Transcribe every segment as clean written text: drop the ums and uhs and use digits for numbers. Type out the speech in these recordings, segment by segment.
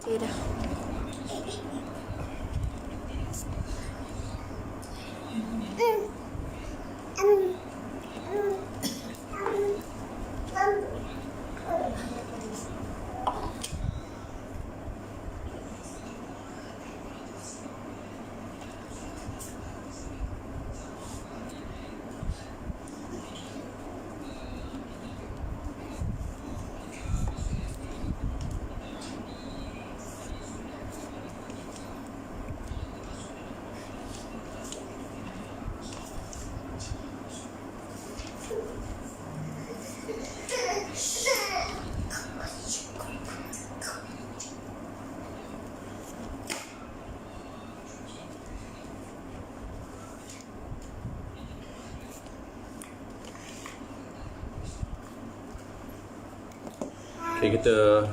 Okay dah. Okay, kita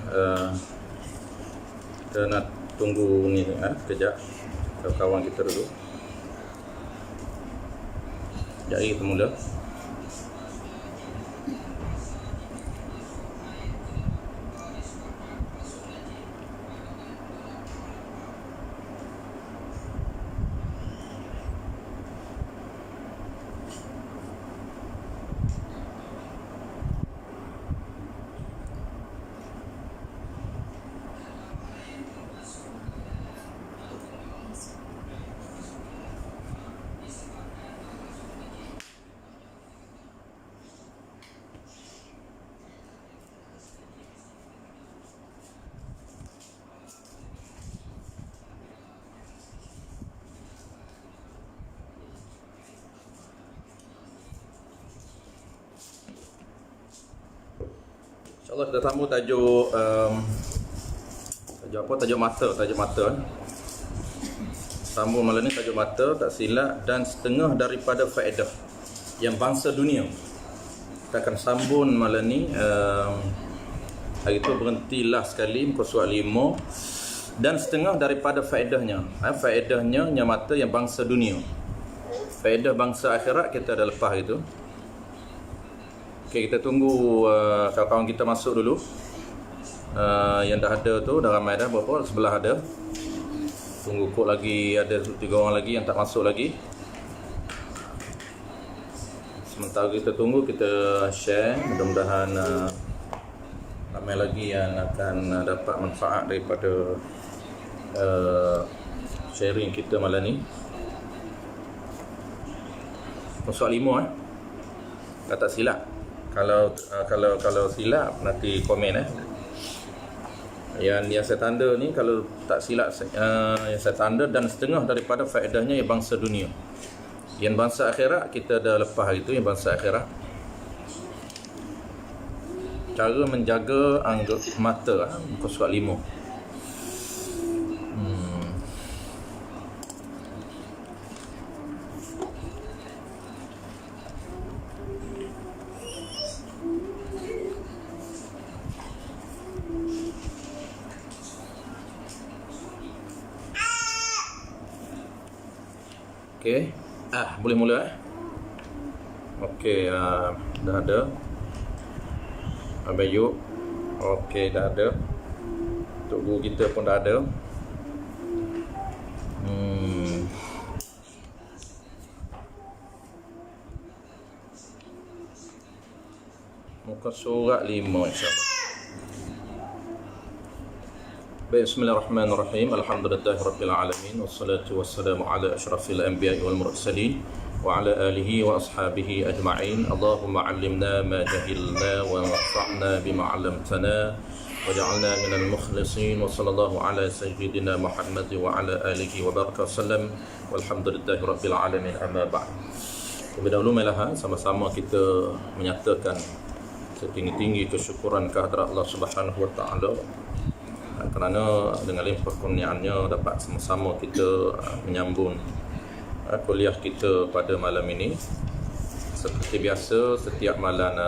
nak tunggu ni kejap kawan kita dulu. Sekejap lagi kita mula. InsyaAllah kita sambung tajuk tajuk mata. Sambung malam ni tajuk mata, tak silap, dan setengah daripada faedah yang bangsa dunia. Kita akan sambung malam ni. Hari tu berhentilah sekali muka surat 5, dan setengah daripada faedahnya. Faedahnya yang mata yang bangsa dunia. Faedah bangsa akhirat kita dah lepas itu. Okay, kita tunggu kawan-kawan kita masuk dulu. Yang dah ada tu, dah ramai dah, berapa? Sebelah ada. Tunggu kot lagi, ada 3 orang lagi yang tak masuk lagi. Sementara kita tunggu, kita share. Mudah-mudahan ramai lagi yang akan dapat manfaat daripada sharing kita malam ni. Soal 5 tak silap. Kalau silap nanti komen Yang saya tanda ni, kalau tak silap yang saya tanda, dan setengah daripada faedahnya yang bangsa dunia. Yang bangsa akhirat kita dah lepas itu. Yang bangsa akhirat, cara menjaga anggap mata, muka surat 5. Okey, boleh mula Okey, dah ada Abayuk. Okey, dah ada. Tok guru kita pun dah ada. Muka surat 5 insyaAllah. Bismillahirrahmanirrahim. Alhamdulillahirabbil alamin, wassalatu wassalamu ala asyrafil anbiya'i wal mursalin wa ala alihi wa ashabihi ajma'in. Allahumma 'allimna ma jahilna wa anfa'na bima 'allamtana waj'alna minal mukhlisin. Wa sallallahu ala sayyidina Muhammad wa ala alihi wa baraka wasallam. Walhamdulillahirabbil alamin, amma ba'd. Lebih dahulu marilah sama-sama kita menyatakan setinggi-tinggi kesyukuran kehadrat Allah Subhanahu wa taala, kerana dengan limpah kurniaannya dapat sama-sama kita menyambung kuliah kita pada malam ini. Seperti biasa, setiap malam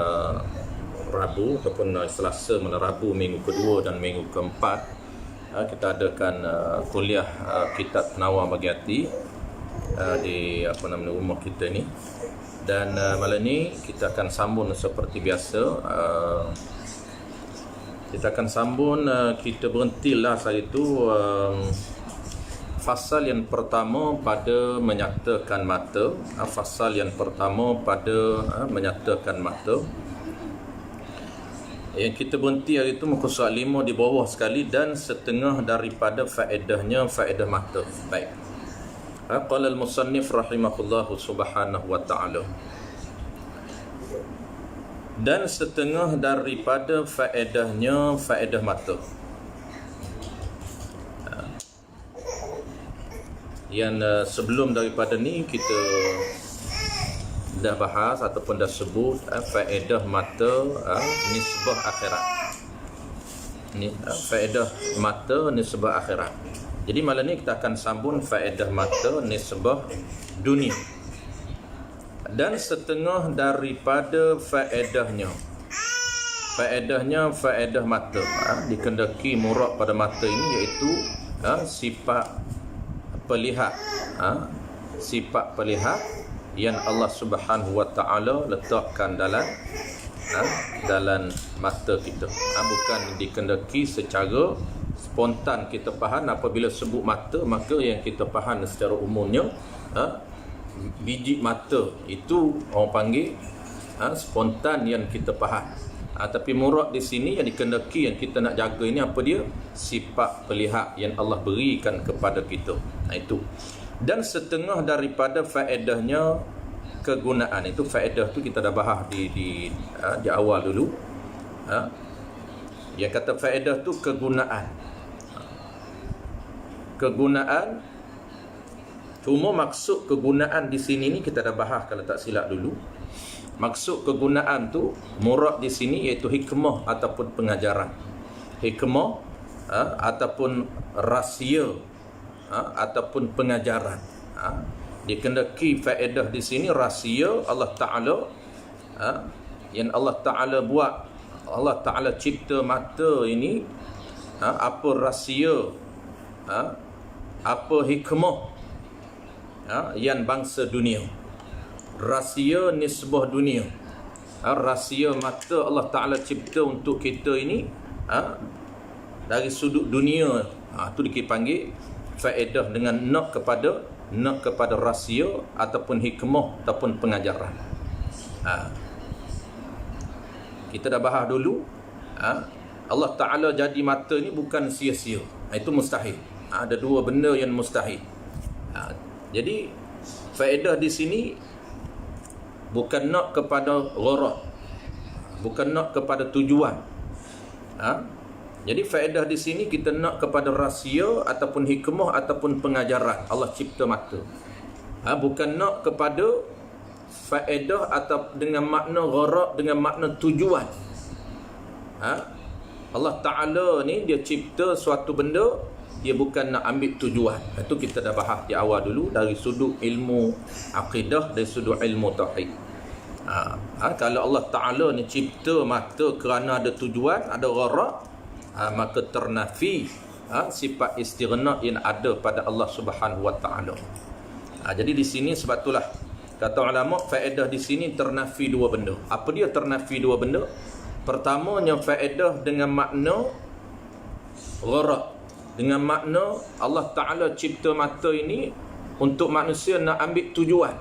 Rabu ataupun Selasa, malam Rabu minggu kedua dan minggu keempat, kita adakan kuliah kitab Penawar Bagi Hati di rumah kita ni. Dan malam ni kita akan sambung seperti biasa Kita akan sambung, kita berhentilah hari itu fasal yang pertama pada menyatakan mata. Fasal yang pertama pada menyatakan mata. Yang kita berhenti hari itu muka surat 5 di bawah sekali, dan setengah daripada faedahnya faedah mata. Baik. Qala al-musannif rahimahullahu subhanahu wa ta'ala, dan setengah daripada faedahnya faedah mata. Yang sebelum daripada ni kita dah bahas ataupun dah sebut faedah mata nisbah akhirat. Ni faedah mata nisbah akhirat. Jadi malam ni kita akan sambung faedah mata nisbah dunia. Dan setengah daripada faedahnya faedah mata, dikendaki murad pada mata ini iaitu sifat pelihat, sifat pelihat yang Allah Subhanahu wa taala letakkan dalam mata kita. Bukan dikendaki secara spontan kita faham. Apabila sebut mata, maka yang kita faham secara umumnya biji mata itu orang panggil spontan yang kita faham. Tapi murad di sini yang dikendaki yang kita nak jaga ini apa dia? Sifat pelihat yang Allah berikan kepada kita. Itu. Dan setengah daripada faedahnya kegunaan. Itu faedah tu kita dah bahas di awal dulu. Yang kata faedah tu kegunaan. Kegunaan. Cuma maksud kegunaan di sini ni kita dah bahas kalau tak silap dulu. Maksud kegunaan tu murad di sini iaitu hikmah ataupun pengajaran. Hikmah ataupun rahsia ataupun pengajaran. Dikendaki faedah di sini rahsia Allah Taala yang Allah Taala buat. Allah Taala cipta mata ini, apa rahsia, apa hikmah yang bangsa dunia. Rahsia nisbah dunia. Rahsia mata Allah Ta'ala cipta untuk kita ini dari sudut dunia. Itu dipanggil faedah dengan nak kepada rahsia ataupun hikmah ataupun pengajaran. Kita dah bahas dulu, Allah Ta'ala jadi mata ni bukan sia-sia. Itu mustahil. Ada dua benda yang mustahil. Jadi faedah di sini bukan nak kepada gharad, bukan nak kepada tujuan. Jadi faedah di sini kita nak kepada rahsia ataupun hikmah ataupun pengajaran. Allah cipta mata. Bukan nak kepada faedah atau dengan makna gharad, dengan makna tujuan. Allah Ta'ala ni dia cipta suatu benda, dia bukan nak ambil tujuan. Itu kita dah bahas di awal dulu dari sudut ilmu akidah, dari sudut ilmu tauhid. Kalau Allah Ta'ala ni cipta mata kerana ada tujuan, ada gharad, maka ternafi sifat istighna yang ada pada Allah Subhanahu wa taala. Jadi di sini sebab itulah kata ulama faedah di sini ternafi dua benda. Apa dia ternafi dua benda? Pertamanya faedah dengan makna gharad, dengan makna Allah Ta'ala cipta mata ini untuk manusia nak ambil tujuan,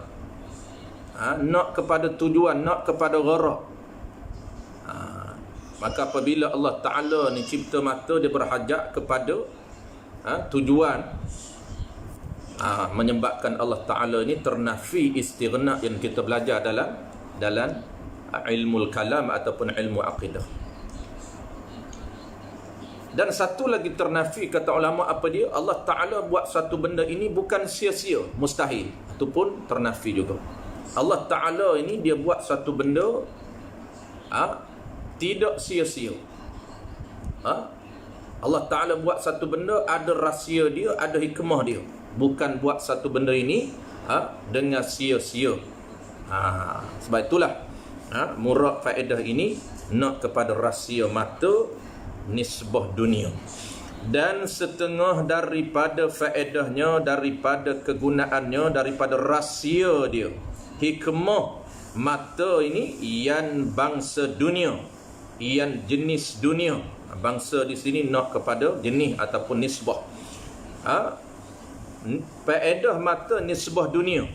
nak kepada tujuan, nak kepada gharad. Maka apabila Allah Ta'ala ni cipta mata, dia berhajat kepada tujuan, menyebabkan Allah Ta'ala ni ternafi istighna yang kita belajar dalam ilmu kalam ataupun ilmu aqidah. Dan satu lagi ternafi kata ulama apa dia? Allah Ta'ala buat satu benda ini bukan sia-sia, mustahil. Itu pun ternafi juga. Allah Ta'ala ini dia buat satu benda tidak sia-sia. Allah Ta'ala buat satu benda ada rahsia dia, ada hikmah dia. Bukan buat satu benda ini dengan sia-sia. Sebab itulah murad faedah ini nak kepada rahsia mata nisbah dunia. Dan setengah daripada faedahnya, daripada kegunaannya, daripada rahsia dia, hikmah mata ini yang bangsa dunia, yang jenis dunia. Bangsa di sini nak kepada jenis ataupun nisbah. Faedah mata nisbah dunia.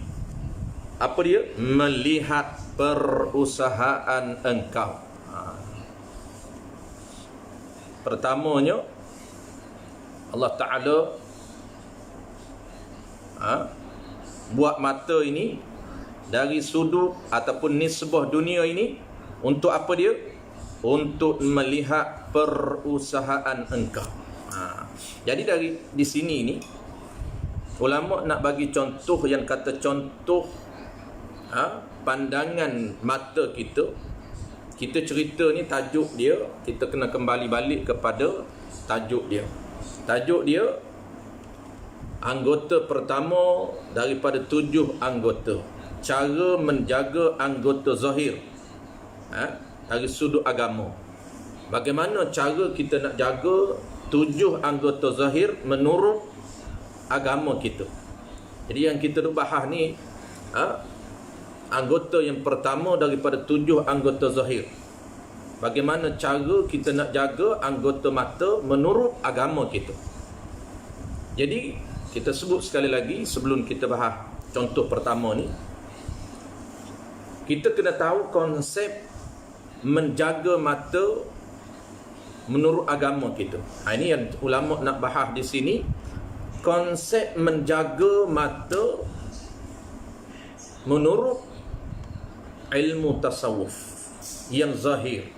Apa dia? Melihat perusahaan engkau. Pertamanya Allah Ta'ala buat mata ini dari sudut ataupun nisbah dunia ini untuk apa dia? Untuk melihat perusahaan engkau. Jadi di sini ini ulama nak bagi contoh yang kata contoh pandangan mata kita. Kita cerita ni tajuk dia, kita kena kembali balik kepada tajuk dia. Tajuk dia anggota pertama daripada 7 anggota. Cara menjaga anggota zahir dari sudut agama. Bagaimana cara kita nak jaga 7 anggota zahir menurut agama kita. Jadi yang kita bahas ni anggota yang pertama daripada 7 anggota zahir. Bagaimana cara kita nak jaga anggota mata menurut agama kita. Jadi kita sebut sekali lagi sebelum kita bahas contoh pertama ni, kita kena tahu konsep menjaga mata menurut agama kita. Ini yang ulama nak bahas di sini. Konsep menjaga mata menurut ilmu tasawuf yang zahir.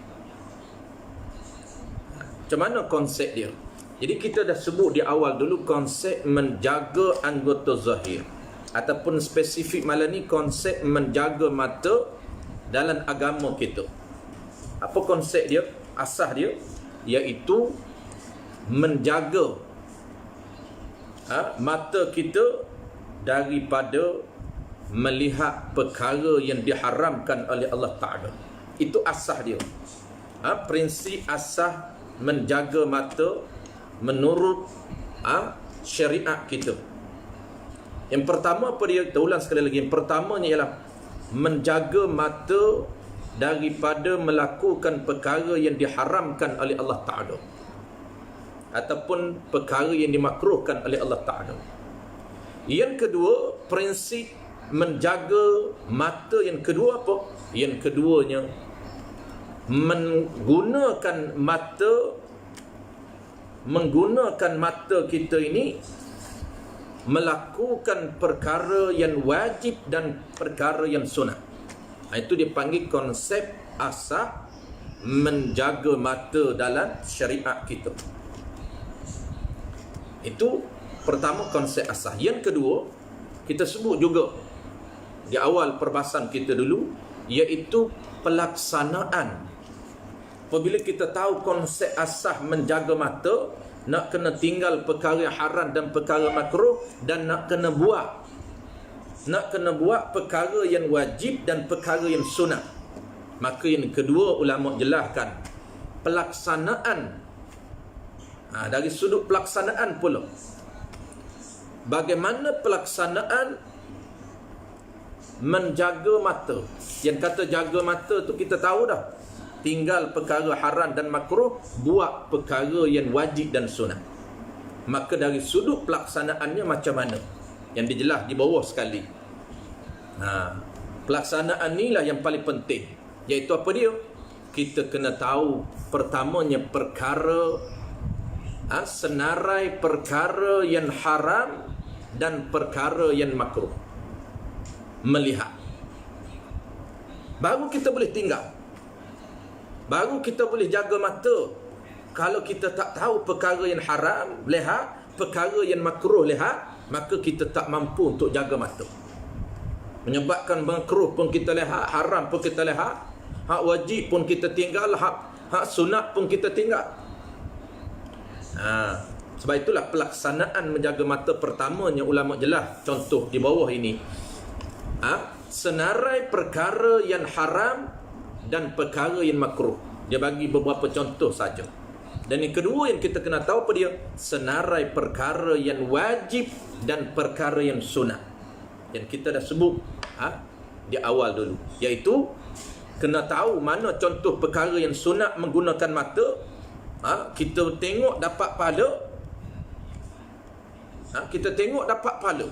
Macam mana konsep dia? Jadi kita dah sebut di awal dulu konsep menjaga anggota zahir, ataupun spesifik malam ni konsep menjaga mata dalam agama kita. Apa konsep dia? Asas dia iaitu menjaga mata kita daripada melihat perkara yang diharamkan oleh Allah Ta'ala. Itu asas dia. Prinsip asas menjaga mata menurut syariat kita. Yang pertama apa dia? Kita ulang sekali lagi. Yang pertamanya ialah menjaga mata daripada melakukan perkara yang diharamkan oleh Allah Ta'ala, ataupun perkara yang dimakruhkan oleh Allah Ta'ala. Yang kedua, prinsip menjaga mata yang kedua apa? Yang keduanya menggunakan mata kita ini melakukan perkara yang wajib dan perkara yang sunat. Itu dipanggil konsep asas menjaga mata dalam syariat kita. Itu pertama konsep asas. Yang kedua, kita sebut juga di awal perbahasan kita dulu, iaitu pelaksanaan. Apabila kita tahu konsep asas menjaga mata, nak kena tinggal perkara haram dan perkara makruh, dan nak kena buat perkara yang wajib dan perkara yang sunat. Maka yang kedua ulama jelaskan pelaksanaan. Dari sudut pelaksanaan pula, bagaimana pelaksanaan menjaga mata. Yang kata jaga mata tu kita tahu dah, tinggal perkara haram dan makruh, buat perkara yang wajib dan sunat. Maka dari sudut pelaksanaannya macam mana, yang dijelas di bawah sekali. Pelaksanaan inilah yang paling penting, iaitu apa dia? Kita kena tahu pertamanya perkara, senarai perkara yang haram dan perkara yang makruh. Melihat, baru kita boleh tinggal, baru kita boleh jaga mata. Kalau kita tak tahu perkara yang haram lihat, perkara yang makruh lihat, maka kita tak mampu untuk jaga mata. Menyebabkan makruh pun kita lihat, haram pun kita lihat, hak wajib pun kita tinggal, hak sunat pun kita tinggal. Sebab itulah pelaksanaan menjaga mata pertamanya ulama jelas contoh di bawah ini. Senarai perkara yang haram dan perkara yang makruh. Dia bagi beberapa contoh saja. Dan yang kedua yang kita kena tahu apa dia? Senarai perkara yang wajib dan perkara yang sunat. Yang kita dah sebut di awal dulu, iaitu kena tahu mana contoh perkara yang sunat menggunakan mata, Kita tengok dapat pahala, kita tengok dapat pahala.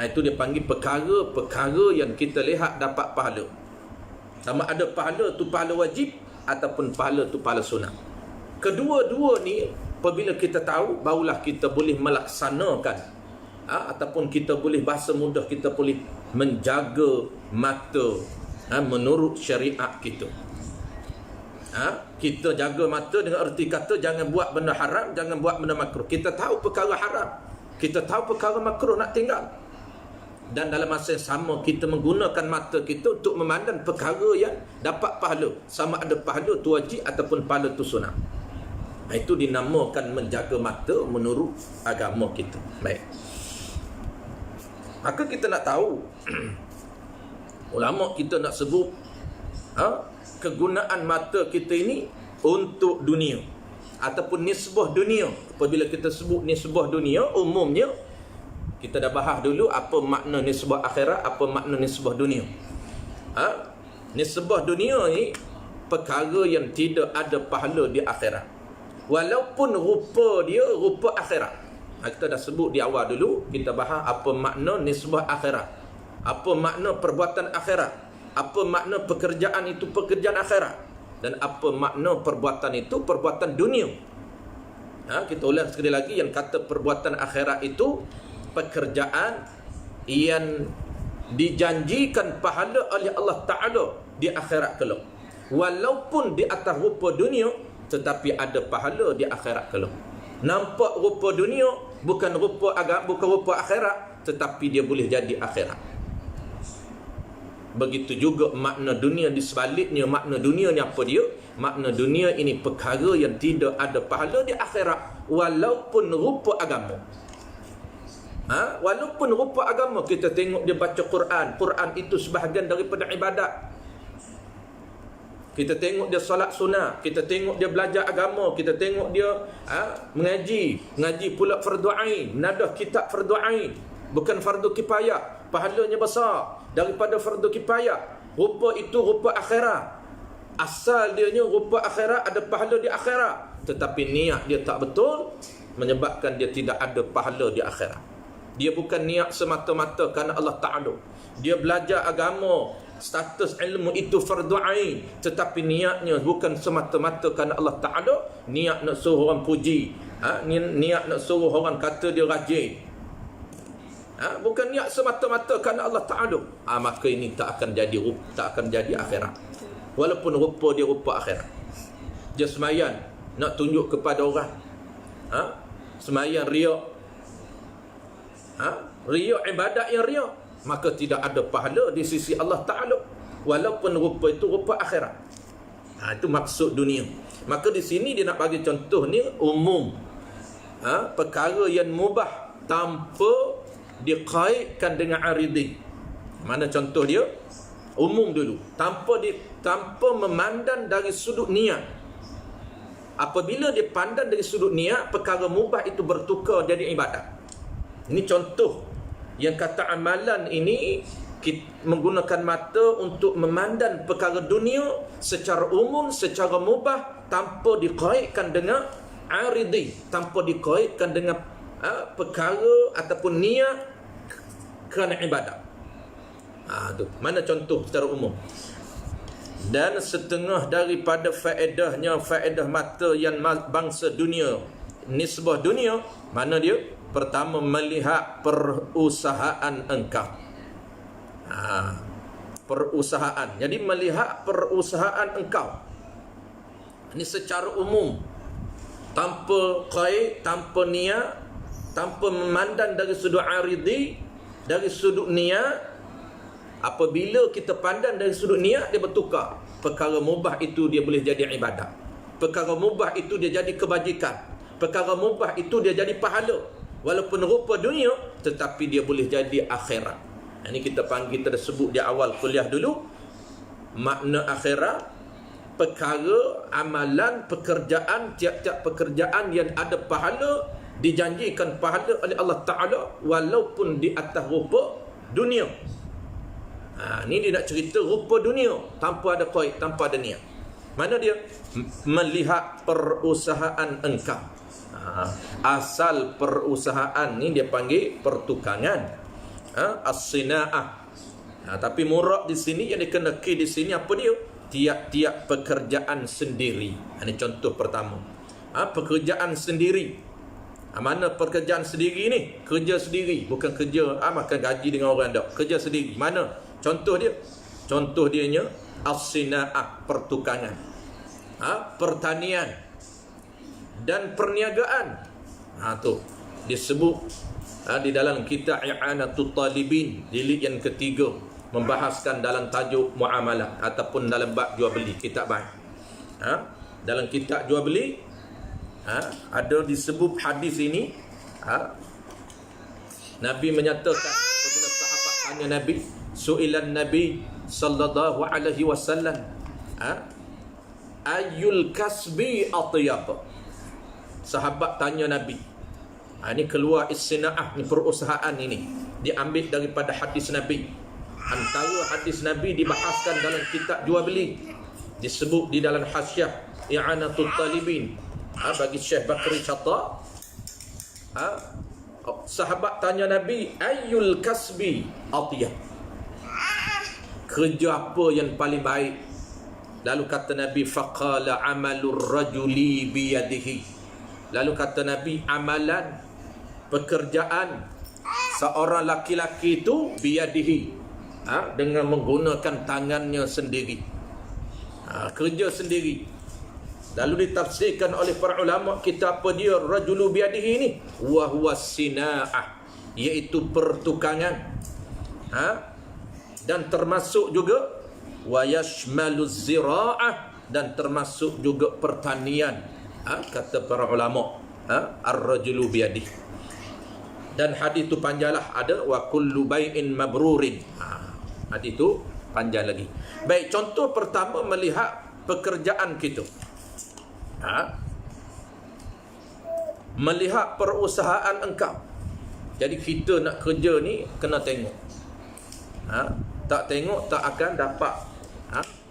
Itu dia panggil perkara-perkara yang kita lihat dapat pahala. Sama ada pahala tu pahala wajib ataupun pahala tu pahala sunat. Kedua-dua ni apabila kita tahu, barulah kita boleh melaksanakan, ataupun kita boleh, bahasa mudah, kita boleh menjaga mata menurut syariat kita. Kita jaga mata dengan erti kata jangan buat benda haram, jangan buat benda makruh. Kita tahu perkara haram, kita tahu perkara makruh nak tinggal, dan dalam masa yang sama kita menggunakan mata kita untuk memandang perkara yang dapat pahala, sama ada pahala tu wajib ataupun pahala tu sunat. Itu dinamakan menjaga mata menurut agama kita. Baik, maka kita nak tahu ulama kita nak sebut kegunaan mata kita ini untuk dunia ataupun nisbah dunia. Apabila kita sebut nisbah dunia, umumnya kita dah bahas dulu apa makna nisbah akhirat, apa makna nisbah dunia. Nisbah dunia ni perkara yang tidak ada pahala di akhirat, walaupun rupa dia rupa akhirat. Kita dah sebut di awal dulu, kita bahas apa makna nisbah akhirat, apa makna perbuatan akhirat, apa makna pekerjaan itu pekerjaan akhirat, dan apa makna perbuatan itu perbuatan dunia. Kita ulang sekali lagi, yang kata perbuatan akhirat itu pekerjaan yang dijanjikan pahala oleh Allah Ta'ala di akhirat kelak, walaupun di atas rupa dunia, tetapi ada pahala di akhirat kelak. Nampak rupa dunia bukan rupa agama, bukan rupa akhirat, tetapi dia boleh jadi akhirat. Begitu juga makna dunia di sebaliknya. Makna dunia ni apa dia? Makna dunia ini perkara yang tidak ada pahala di akhirat, walaupun rupa agama. Walaupun rupa agama, kita tengok dia baca Quran, Quran itu sebahagian daripada ibadat. Kita tengok dia solat sunat, kita tengok dia belajar agama, kita tengok dia mengaji pula fardu ain, menadah kitab fardu ain, bukan fardu kifayah, pahalanya besar daripada fardu kifayah. Rupa itu rupa akhirat, asal dia rupa akhirat, ada pahala di akhirat, tetapi niat dia tak betul, menyebabkan dia tidak ada pahala di akhirat. Dia bukan niat semata-mata kerana Allah Ta'ala. Dia belajar agama, status ilmu itu fardu ain, tetapi niatnya bukan semata-mata kerana Allah Ta'ala. Niat nak suruh orang puji, niat nak suruh orang kata dia rajin, bukan niat semata-mata kerana Allah Ta'ala. Maka ini tak akan jadi akhirat, walaupun rupa dia rupa akhirat. Dia semayan nak tunjuk kepada orang, semayan riak, riak ibadat yang riak, maka tidak ada pahala di sisi Allah Ta'ala, walaupun rupa itu rupa akhirat. Itu maksud dunia. Maka di sini dia nak bagi contoh ni umum, perkara yang mubah tanpa dikaitkan dengan aridi. Mana contoh dia? Umum dulu, tanpa memandang dari sudut niat. Apabila dia pandang dari sudut niat, perkara mubah itu bertukar jadi ibadat. Ini contoh yang kata amalan ini menggunakan mata untuk memandang perkara dunia secara umum, secara mubah, tanpa dikaitkan dengan aridi, tanpa dikaitkan dengan perkara ataupun niat kerana ibadat. Tu mana contoh secara umum. Dan setengah daripada faedahnya, faedah mata yang bangsa dunia, nisbah dunia, mana dia? Pertama, melihat perusahaan engkau. Perusahaan. Jadi melihat perusahaan engkau. Ini secara umum, tanpa kait, tanpa niat, tanpa memandang dari sudut aridi, dari sudut niat. Apabila kita pandang dari sudut niat, dia bertukar. Perkara mubah itu dia boleh jadi ibadat, perkara mubah itu dia jadi kebajikan, perkara mubah itu dia jadi pahala, walaupun rupa dunia, tetapi dia boleh jadi akhirat. Ini kita panggil, kita sebut di awal kuliah dulu, makna akhirat, perkara, amalan, pekerjaan, tiap-tiap pekerjaan yang ada pahala, dijanjikan pahala oleh Allah Ta'ala, walaupun di atas rupa dunia. Ini dia nak cerita rupa dunia, tanpa ada qaid, tanpa ada niat. Mana dia? Melihat perusahaan engkau. Asal perusahaan ni dia panggil pertukangan, as-sina'ah. Tapi murad di sini yang dikenaki di sini apa dia? Tiap-tiap pekerjaan sendiri. Ini contoh pertama. Pekerjaan sendiri. Mana pekerjaan sendiri ni? Kerja sendiri, bukan kerja makan gaji dengan orang dak. Kerja sendiri. Mana? Contoh dia. Contoh dianya as-sina'ah, pertukangan. Pertanian dan perniagaan. Tu disebut di dalam kitab I'anatul Talibin jilid yang ketiga, membahaskan dalam tajuk muamalah ataupun dalam bab jual beli, kitab baik. Dalam kitab jual beli ada disebut hadis ini. Nabi menyatakan, apabila sahabat tanya Nabi, su'ilan Nabi sallallahu alaihi wasallam, ayyul kasbi atyab. Sahabat tanya Nabi. Ini keluar istina'ah, ni perusahaan ini diambil daripada hadis Nabi. Antara hadis Nabi dibahaskan dalam kitab jual beli, disebut di dalam hasyiah I'anatul Talibin bagi Syekh Bakri Syata. Sahabat tanya Nabi, ayyul kasbi atyab, kerja apa yang paling baik? Lalu kata Nabi, faqala amalur rajuli biyadihi. Lalu kata Nabi, amalan, pekerjaan seorang laki-laki itu biyadihi, dengan menggunakan tangannya sendiri, kerja sendiri. Lalu ditafsirkan oleh para ulama, kita apa dia rajulu biyadihi ini? Wa huwa sina'ah, iaitu pertukangan. Dan termasuk juga wa yashmalu zira'ah, dan termasuk juga pertanian. Kata para ulama, ar-rajulu biyadihi. Dan hadis itu panjanglah, ada wa kullu bai'in mabrurin. Hadis itu panjang lagi. Baik, contoh pertama melihat pekerjaan kita. Melihat perusahaan engkau. Jadi kita nak kerja ni kena tengok. Tak tengok tak akan dapat,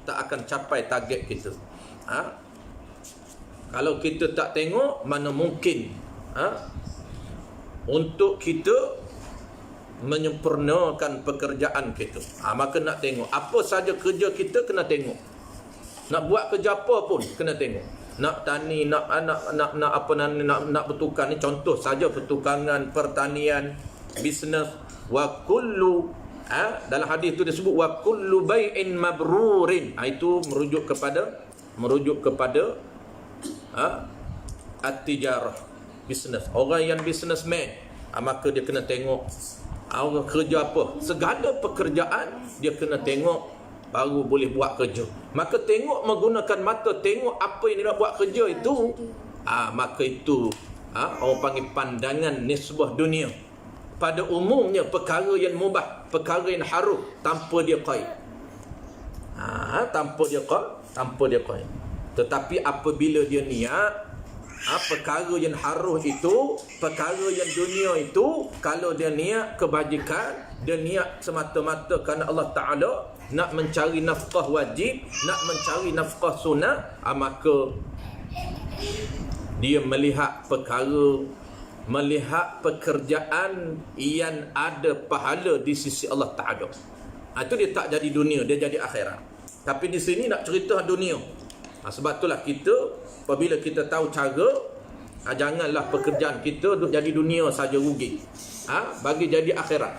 tak akan capai target kita. Kalau kita tak tengok, mana mungkin untuk kita menyempurnakan pekerjaan kita. Maka nak tengok apa saja kerja kita, kena tengok. Nak buat kerja apa pun kena tengok. Nak tani, nak bertukar ni contoh saja, pertukangan, pertanian, bisnes. Wa kullu, dalam hadis itu disebut wa kullu bai'in mabrurin. Itu merujuk kepada at-tijarah, bisnes. Orang yang businessman, maka dia kena tengok orang kerja apa. Segala pekerjaan dia kena tengok, baru boleh buat kerja. Maka tengok menggunakan mata, tengok apa yang dia nak buat kerja itu, maka itu orang panggil pandangan nisbah dunia. Pada umumnya perkara yang mubah, perkara yang haram, tanpa dia qaid. Tanpa dia qaid. Tetapi apabila dia niat, perkara yang haram itu, perkara yang dunia itu, kalau dia niat kebajikan, dia niat semata-mata kerana Allah Ta'ala, nak mencari nafkah wajib, nak mencari nafkah sunnah, maka dia melihat perkara, melihat pekerjaan yang ada pahala di sisi Allah Ta'ala. Itu dia tak jadi dunia, dia jadi akhirat. Tapi di sini nak cerita dunia. Sebab itulah kita, apabila kita tahu cara, janganlah pekerjaan kita jadi dunia saja rugi. Bagi jadi akhirat.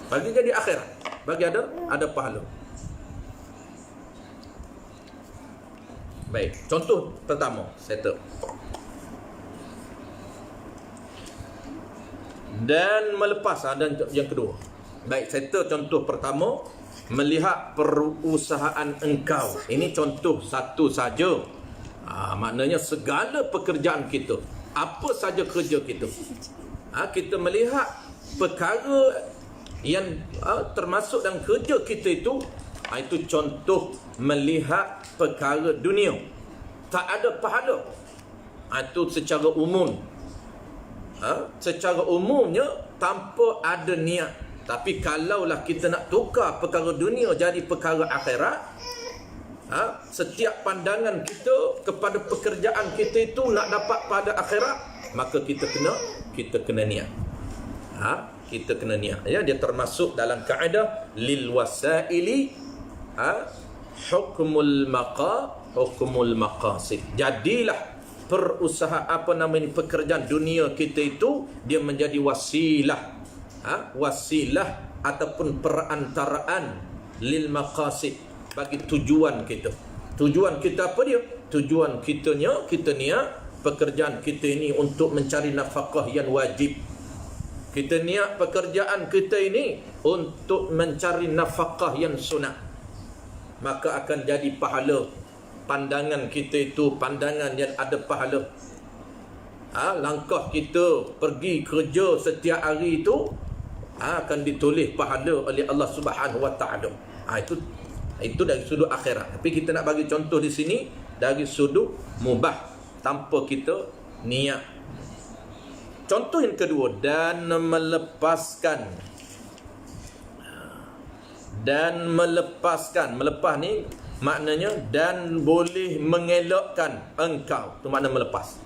Bagi jadi akhirat, bagi ada pahala. Baik, contoh pertama, settle. Dan melepas, dan yang kedua. Baik, settle contoh pertama, melihat perusahaan engkau. Ini contoh satu saja. Maknanya segala pekerjaan kita, apa saja kerja kita, kita melihat perkara yang termasuk dalam kerja kita itu contoh melihat perkara dunia, tak ada pahala. Itu secara umum. Secara umumnya tanpa ada niat, Tapi kalaulah kita nak tukar perkara dunia jadi perkara akhirat, setiap pandangan kita kepada pekerjaan kita itu nak dapat pada akhirat, maka kita kena niat. Kita kena niat. Ya, dia termasuk dalam kaedah lil wasaili hukmul maqasid. Jadilah pekerjaan dunia kita itu dia menjadi wasilah, wasilah ataupun perantaraan lil maqasid, bagi tujuan kita. Tujuan kita apa dia? Tujuan kita niat pekerjaan kita ini untuk mencari nafkah yang wajib. Kita niat pekerjaan kita ini untuk mencari nafkah yang sunat, maka akan jadi pahala. Pandangan kita itu pandangan yang ada pahala. Langkah kita pergi kerja setiap hari itu akan ditulis pahala oleh Allah Subhanahu Wa Taala. Itu dari sudut akhirat. Tapi kita nak bagi contoh di sini dari sudut mubah, tanpa kita niat. Contoh yang kedua, dan melepaskan. Melepas ni maknanya dan boleh mengelakkan engkau. Itu makna melepas.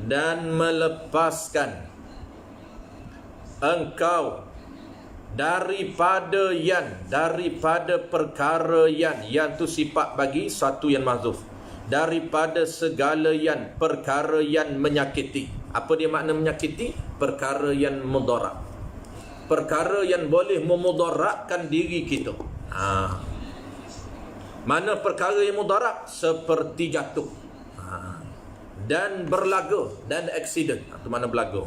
Dan melepaskan engkau daripada perkara yang tu sifat bagi satu yang mahzuf, daripada segala yang perkara yang menyakiti. Apa dia makna menyakiti? Perkara yang mudarat, perkara yang boleh memudaratkan diri kita. Mana perkara yang mudarat? Seperti jatuh, dan berlaga, dan aksiden. Itu mana berlaga.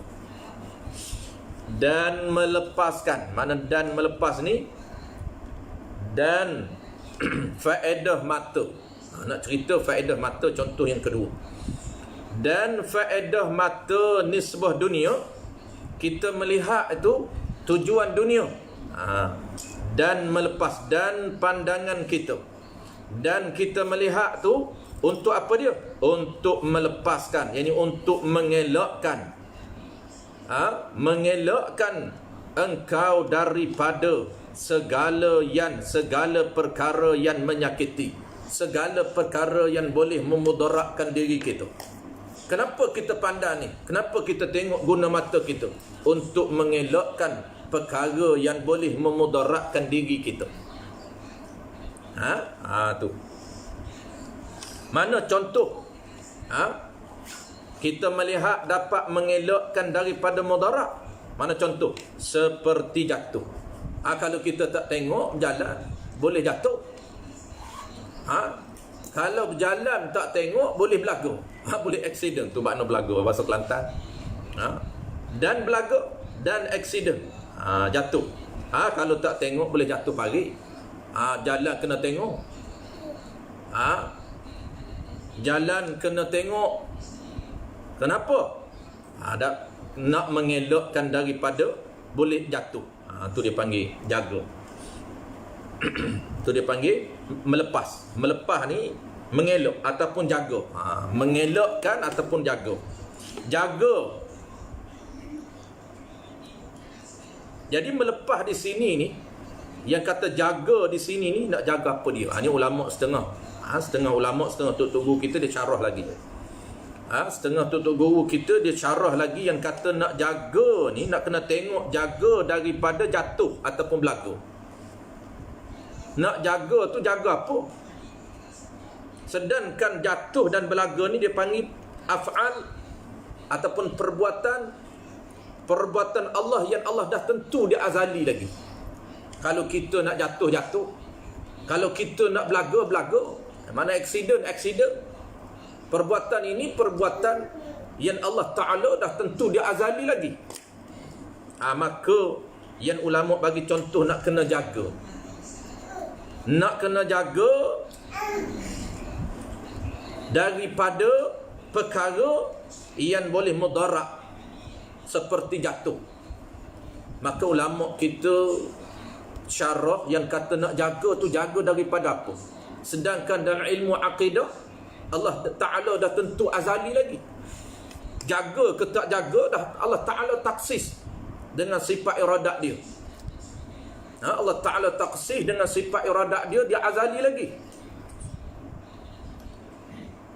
Dan melepaskan, mana dan melepas ni, dan faedah mata. Nak cerita faedah mata, contoh yang kedua. Dan faedah mata nisbah dunia, kita melihat itu tujuan dunia. Dan melepas, dan pandangan kita, dan kita melihat tu untuk apa dia? Untuk melepaskan, yakni untuk mengelakkan, mengelakkan engkau daripada segala perkara yang menyakiti, segala perkara yang boleh memudaratkan diri kita. Kenapa kita pandang ni? Kenapa kita tengok guna mata kita? Untuk mengelakkan perkara yang boleh memudaratkan diri kita. Tu. Mana contoh? Kita melihat dapat mengelakkan daripada mudarat. Mana contoh? Seperti jatuh. Kalau kita tak tengok jalan, boleh jatuh. Kalau berjalan tak tengok, boleh berlaga. Boleh aksiden. Tu makna berlaga bahasa Kelantan. Dan berlaga, dan aksiden. Jatuh. Kalau tak tengok, boleh jatuh pagi. Jalan kena tengok. Jalan kena tengok. Kenapa? Nak mengelakkan daripada boleh jatuh. Tu dia panggil jaga. Tu dia panggil melepas. Melepas ni mengelak ataupun jaga. Mengelakkan ataupun jaga. Jaga. Jadi melepas di sini ni, yang kata jaga di sini ni, nak jaga apa dia? Ni ulama setengah. Setengah ulama, setengah tutup guru kita dia syarah lagi. Setengah tutup guru kita dia syarah lagi yang kata nak jaga ni, nak kena tengok jaga daripada jatuh ataupun berlaga. Nak jaga tu jaga apa? Sedangkan jatuh dan berlaga ni dia panggil af'al ataupun perbuatan Allah yang Allah dah tentu dia azali lagi. Kalau kita nak jatuh. Kalau kita nak berlaga. Mana aksiden. Perbuatan ini perbuatan yang Allah Ta'ala dah tentu dia azali lagi. Maka yang ulama bagi contoh nak kena jaga. Nak kena jaga daripada perkara yang boleh mudarat seperti jatuh. Maka ulama kita syarah yang kata nak jaga tu jaga daripada apa? Sedangkan dalam ilmu akidah Allah Ta'ala dah tentu azali lagi. Jaga ke tak jaga dah Allah Ta'ala taksis dengan sifat iradat dia. Allah Ta'ala taksih dengan sifat iradat dia azali lagi.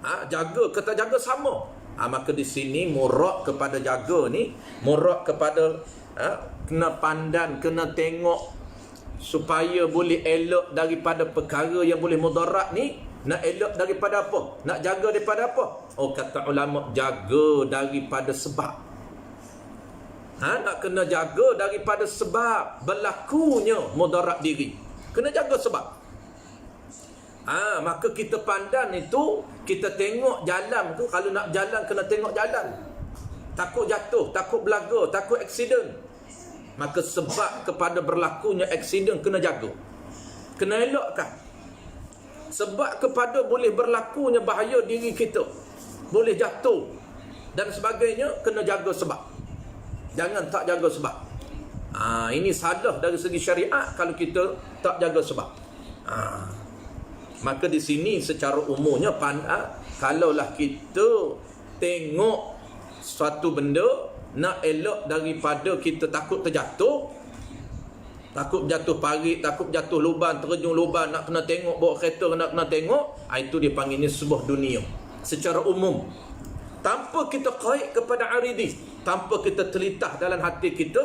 Jaga, kata jaga sama. Maka di sini murak kepada jaga ni, murak kepada kena pandan, kena tengok supaya boleh elok daripada perkara yang boleh mudarat ni. Nak elok daripada apa? Nak jaga daripada apa? Kata ulama, jaga daripada sebab. Nak kena jaga daripada sebab berlakunya mudarat diri. Kena jaga sebab. Maka kita pandan itu, kita tengok jalan tu, kalau nak jalan kena tengok jalan. Takut jatuh, takut belaga, takut aksiden. Maka sebab kepada berlakunya aksiden kena jaga. Kena elokkan. Sebab kepada boleh berlakunya bahaya diri kita, boleh jatuh dan sebagainya, kena jaga sebab. Jangan tak jaga sebab. Ini salah dari segi syariat kalau kita tak jaga sebab. Maka di sini secara umumnya kalaulah kita tengok suatu benda, nak elok daripada kita takut terjatuh, takut jatuh parit, takut jatuh lubang, terjun lubang, nak kena tengok bawa kereta, nak kena tengok, itu dia panggilnya sebuah dunia secara umum, tanpa kita kait kepada aridi, tanpa kita telitah dalam hati kita,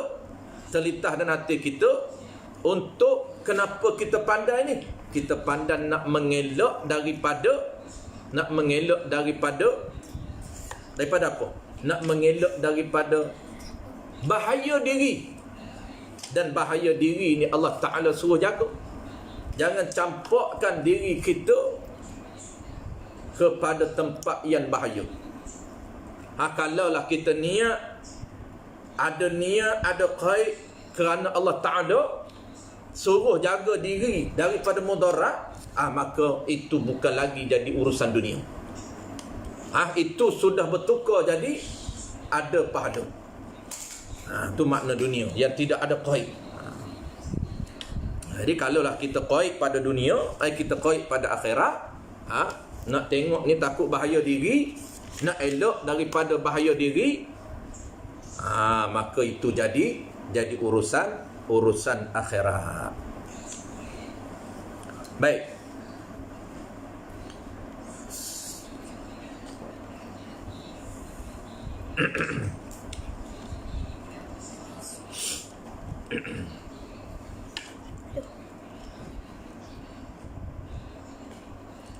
untuk kenapa kita pandai ni. Kita pandai nak mengelak daripada apa? Nak mengelak daripada bahaya diri. Dan bahaya diri ni Allah Ta'ala suruh jaga. Jangan campakkan diri kita kepada tempat yang bahaya. Kalaulah kita ada niat, ada kait kerana Allah Ta'ala suruh jaga diri daripada mudarat, maka itu bukan lagi jadi urusan dunia. Itu sudah bertukar jadi ada pahala. Itu makna dunia yang tidak ada kait. Jadi kalaulah kita kait pada dunia, kita kait pada akhirat, nak tengok ni takut bahaya diri, nak elok daripada bahaya diri, maka itu jadi urusan akhirat. Baik.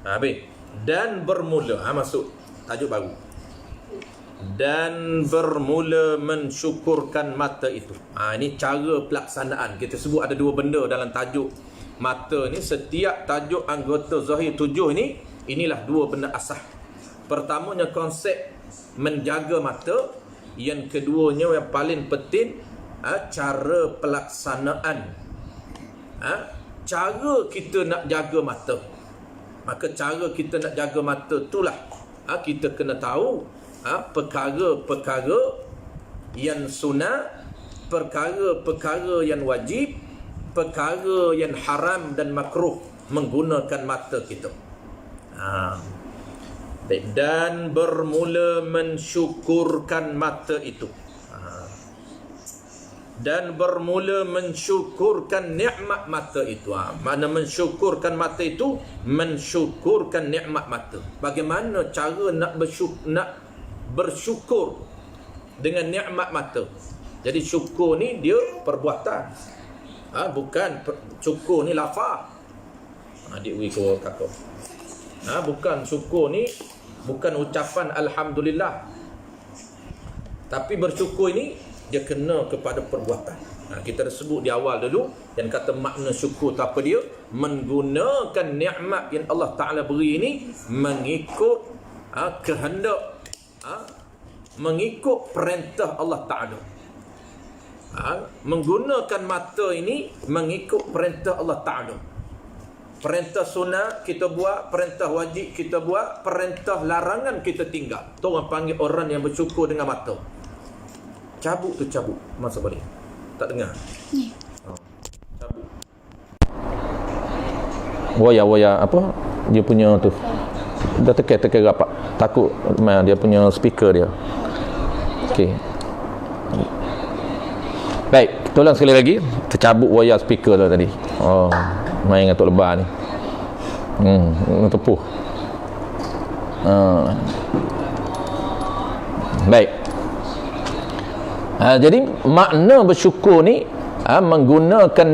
Habis. Dan bermula, masuk tajuk baru. Dan bermula mensyukurkan mata itu. Ini cara pelaksanaan. Kita sebut ada dua benda dalam tajuk mata ni. Setiap tajuk anggota zahir 7 ni, inilah dua benda asas. Pertamanya konsep menjaga mata. Yang keduanya yang paling penting, cara pelaksanaan. Cara kita nak jaga mata. Maka cara kita nak jaga mata itulah kita kena tahu perkara-perkara yang sunat, perkara-perkara yang wajib, perkara yang haram dan makruh menggunakan mata kita. Dan bermula mensyukurkan mata itu. Dan bermula mensyukurkan nikmat mata itu. Mana mensyukurkan mata itu? Mensyukurkan nikmat mata. Bagaimana cara nak bersyukur dengan nikmat mata? Jadi syukur ni dia perbuatan. Bukan syukur ni lafaz. Adik wiko kakak. Bukan syukur ni, bukan ucapan alhamdulillah. Tapi bersyukur ini dia kena kepada perbuatan. Kita dah sebut di awal dulu, yang kata makna syukur tu apa dia? Menggunakan nikmat yang Allah Ta'ala beri ini mengikut kehendak, mengikut perintah Allah Ta'ala. Menggunakan mata ini mengikut perintah Allah Ta'ala. Perintah sunat kita buat, perintah wajib kita buat, perintah larangan kita tinggal. Tu orang panggil orang yang bersyukur dengan mata. Cabut tu cabut. Masuk balik. Tak dengar? Cabut. Waya apa? Dia punya tu. Dah tekan rapat. Takut dia punya speaker dia. Okey. Baik, tolong sekali lagi tercabut wayar speaker tu tadi. Oh, main dengan Tok Lebar ni. Tepuh. Baik. Jadi makna bersyukur ni menggunakan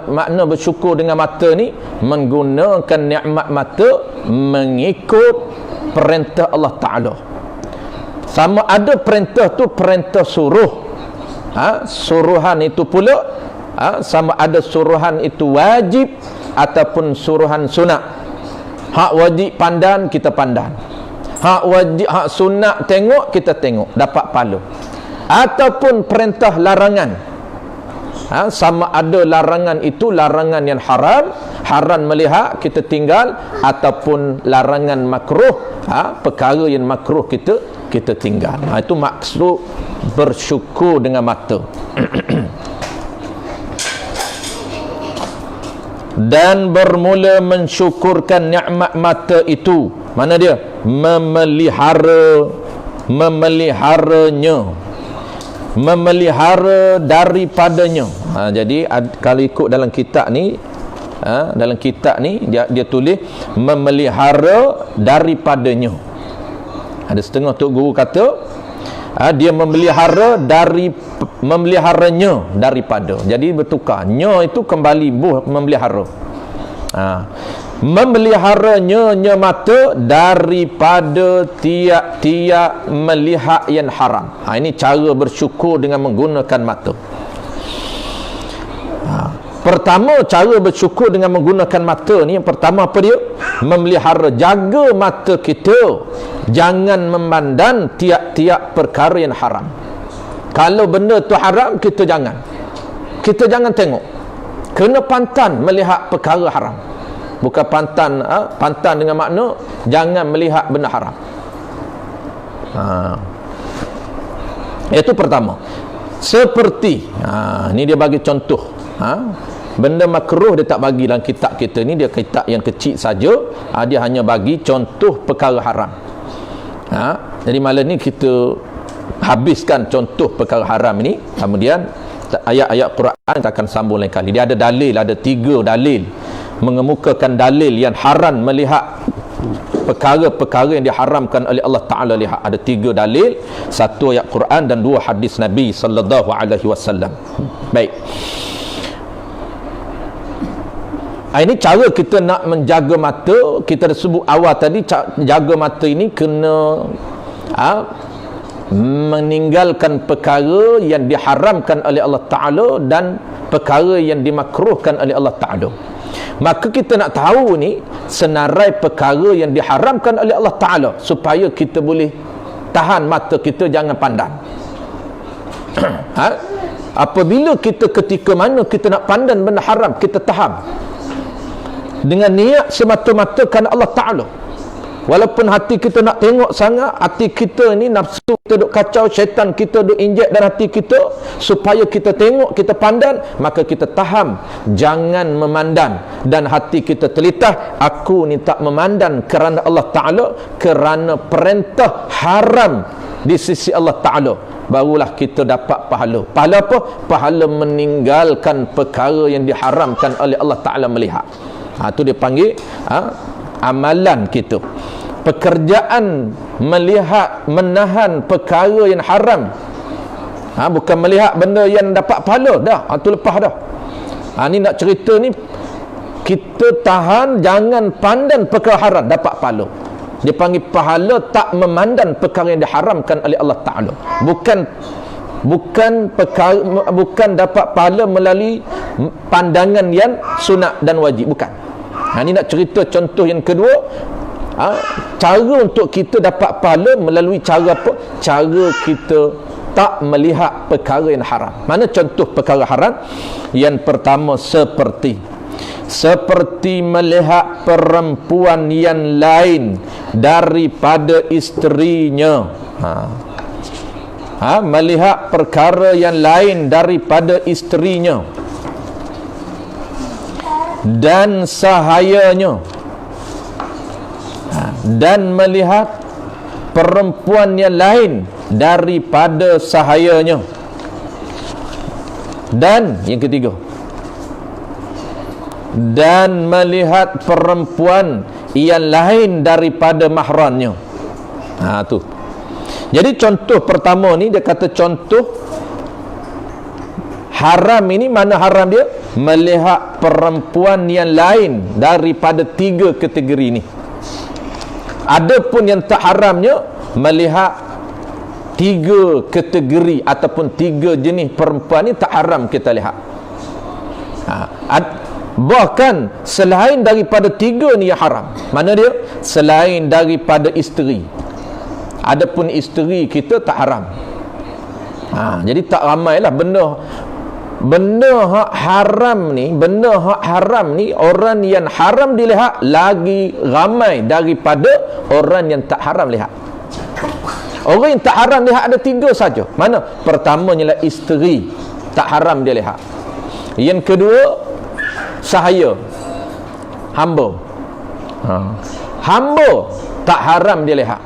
makna bersyukur dengan mata ni, menggunakan nikmat mata mengikut perintah Allah Ta'ala. Sama ada perintah tu perintah suruh, suruhan itu pula sama ada suruhan itu wajib ataupun suruhan sunat. Hak wajib pandan, kita pandan. Hak wajib, hak sunat tengok, kita tengok, dapat pahala. Ataupun perintah larangan, sama ada larangan itu larangan yang haram, haram melihat, kita tinggal, ataupun larangan makruh, perkara yang makruh kita tinggal. Itu maksud bersyukur dengan mata. Dan bermula mensyukurkan nikmat mata itu, mana dia? Memelihara daripadanya. Jadi kalau ikut dalam kitab ni, dia tulis memelihara daripadanya. Ada setengah tok guru kata dia memeliharanya daripada. Jadi bertukar, nya itu kembali memelihara. Memeliharanya mata daripada tiap-tiap melihat yang haram. Ini cara bersyukur dengan menggunakan mata. Pertama, cara bersyukur dengan menggunakan mata ni, yang pertama apa dia? Memelihara, jaga mata kita jangan memandang tiap-tiap perkara yang haram. Kalau benda tu haram, kita jangan tengok. Kena pantan melihat perkara haram. Bukan pantan dengan makna jangan melihat benda haram. Itu pertama. Seperti ni dia bagi contoh. Benda makruh dia tak bagi dalam kitab kita ni, dia kitab yang kecil saja. Dia hanya bagi contoh perkara haram. Jadi malam ni kita habiskan contoh perkara haram ini, kemudian ayat-ayat Quran kita akan sambung lain kali. Dia ada dalil, ada 3 dalil mengemukakan dalil yang haram melihat perkara-perkara yang diharamkan oleh Allah Ta'ala lihat. Ada 3 dalil, 1 ayat Quran dan 2 hadis Nabi sallallahu alaihi wasallam. Baik, ini cara kita nak menjaga mata. Kita dah sebut awal tadi, jaga mata ini kena meninggalkan perkara yang diharamkan oleh Allah Ta'ala dan perkara yang dimakruhkan oleh Allah Ta'ala. Maka kita nak tahu ni senarai perkara yang diharamkan oleh Allah Ta'ala supaya kita boleh tahan mata kita jangan pandang. Apabila kita ketika mana kita nak pandang benda haram, kita tahan dengan niat semata-mata kerana Allah Ta'ala. Walaupun hati kita nak tengok sangat, hati kita ni nafsu kita duk kacau, syaitan kita duk injek dalam hati kita supaya kita tengok, kita pandang, maka kita tahan jangan memandang, dan hati kita telitah, aku ni tak memandang kerana Allah Ta'ala, kerana perintah haram di sisi Allah Ta'ala, barulah kita dapat pahala. Pahala apa? Pahala meninggalkan perkara yang diharamkan oleh Allah Ta'ala melihat. Itu dia panggil amalan kita. Pekerjaan melihat, menahan perkara yang haram, bukan melihat benda yang dapat pahala dah, itu lepas dah. Ni nak cerita ni, kita tahan jangan pandang perkara haram, dapat pahala. Dia panggil pahala tak memandang perkara yang diharamkan oleh Allah Ta'ala. Bukan dapat pahala melalui pandangan yang sunat dan wajib, bukan. Ini nak cerita contoh yang kedua. Cara untuk kita dapat pahala melalui cara apa? Cara kita tak melihat perkara yang haram. Mana contoh perkara haram? Yang pertama, seperti melihat perempuan yang lain daripada isterinya. Melihat perkara yang lain daripada isterinya dan sahayanya, dan melihat perempuan yang lain daripada sahayanya. Dan yang ketiga, dan melihat perempuan yang lain daripada mahramnya. Tu. Jadi contoh pertama ni dia kata contoh haram ini, mana haram dia? Melihat perempuan yang lain daripada 3 kategori ni. Adapun yang tak haramnya, melihat 3 kategori ataupun 3 jenis perempuan ni tak haram kita lihat. Bahkan selain daripada 3 ni yang haram. Mana dia? Selain daripada isteri. Adapun isteri kita tak haram. Jadi tak ramailah benda hak haram ni, orang yang haram dilihat lagi ramai daripada orang yang tak haram lihat. Orang yang tak haram lihat ada 3 saja. Mana? Pertamanya lah isteri, tak haram dia lihat. Yang kedua, sahaya, hamba. Hamba tak haram dia lihat.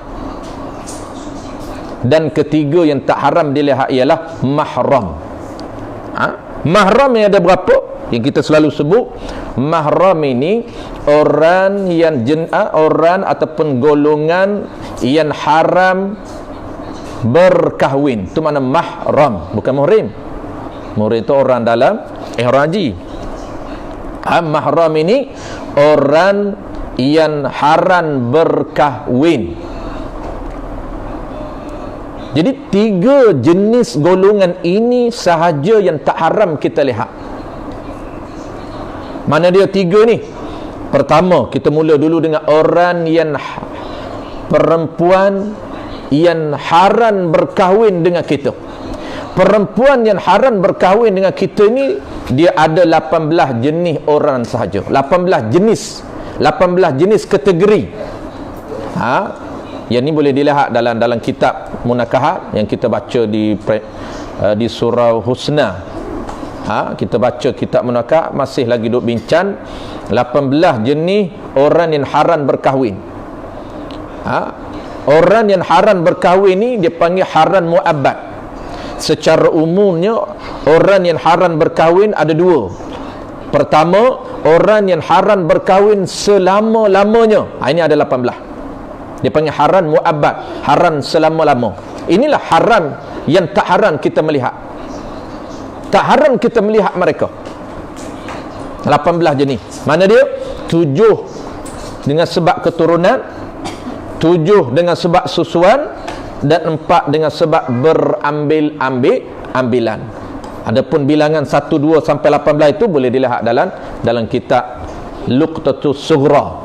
Dan ketiga yang tak haram dilihat ialah mahram. Mahram yang ada berapa? Yang kita selalu sebut, mahram ini orang yang orang ataupun golongan yang haram berkahwin. Itu mana mahram, bukan muhrim. Muhrim itu orang dalam ihram haji. Mahram ini orang yang haram berkahwin. Jadi 3 jenis golongan ini sahaja yang tak haram kita lihat. Mana dia 3 ni? Pertama, kita mula dulu dengan orang yang perempuan yang haram berkahwin dengan kita. Perempuan yang haram berkahwin dengan kita ni, dia ada 18 jenis orang sahaja. 18 jenis kategori. Yang ni boleh dilihat dalam kitab Munakahat yang kita baca di surah Husna. Kita baca kitab Munakahat, masih lagi duk bincang 18 jenis orang yang haram berkahwin. Orang yang haram berkahwin ni dia panggil haram mu'abbad. Secara umumnya orang yang haram berkahwin ada 2. Pertama, orang yang haram berkahwin selama-lamanya. Ini ada 18. Dia panggil haram mu'abbad, haram selama-lama. Inilah haram yang tak haram kita melihat. Tak haram kita melihat mereka. 18 jenis. Mana dia? 7 dengan sebab keturunan, 7 dengan sebab susuan, dan 4 dengan sebab berambil-ambilan. Adapun bilangan 1, 2 sampai 18 itu boleh dilihat dalam kitab Luqtatus Sughra,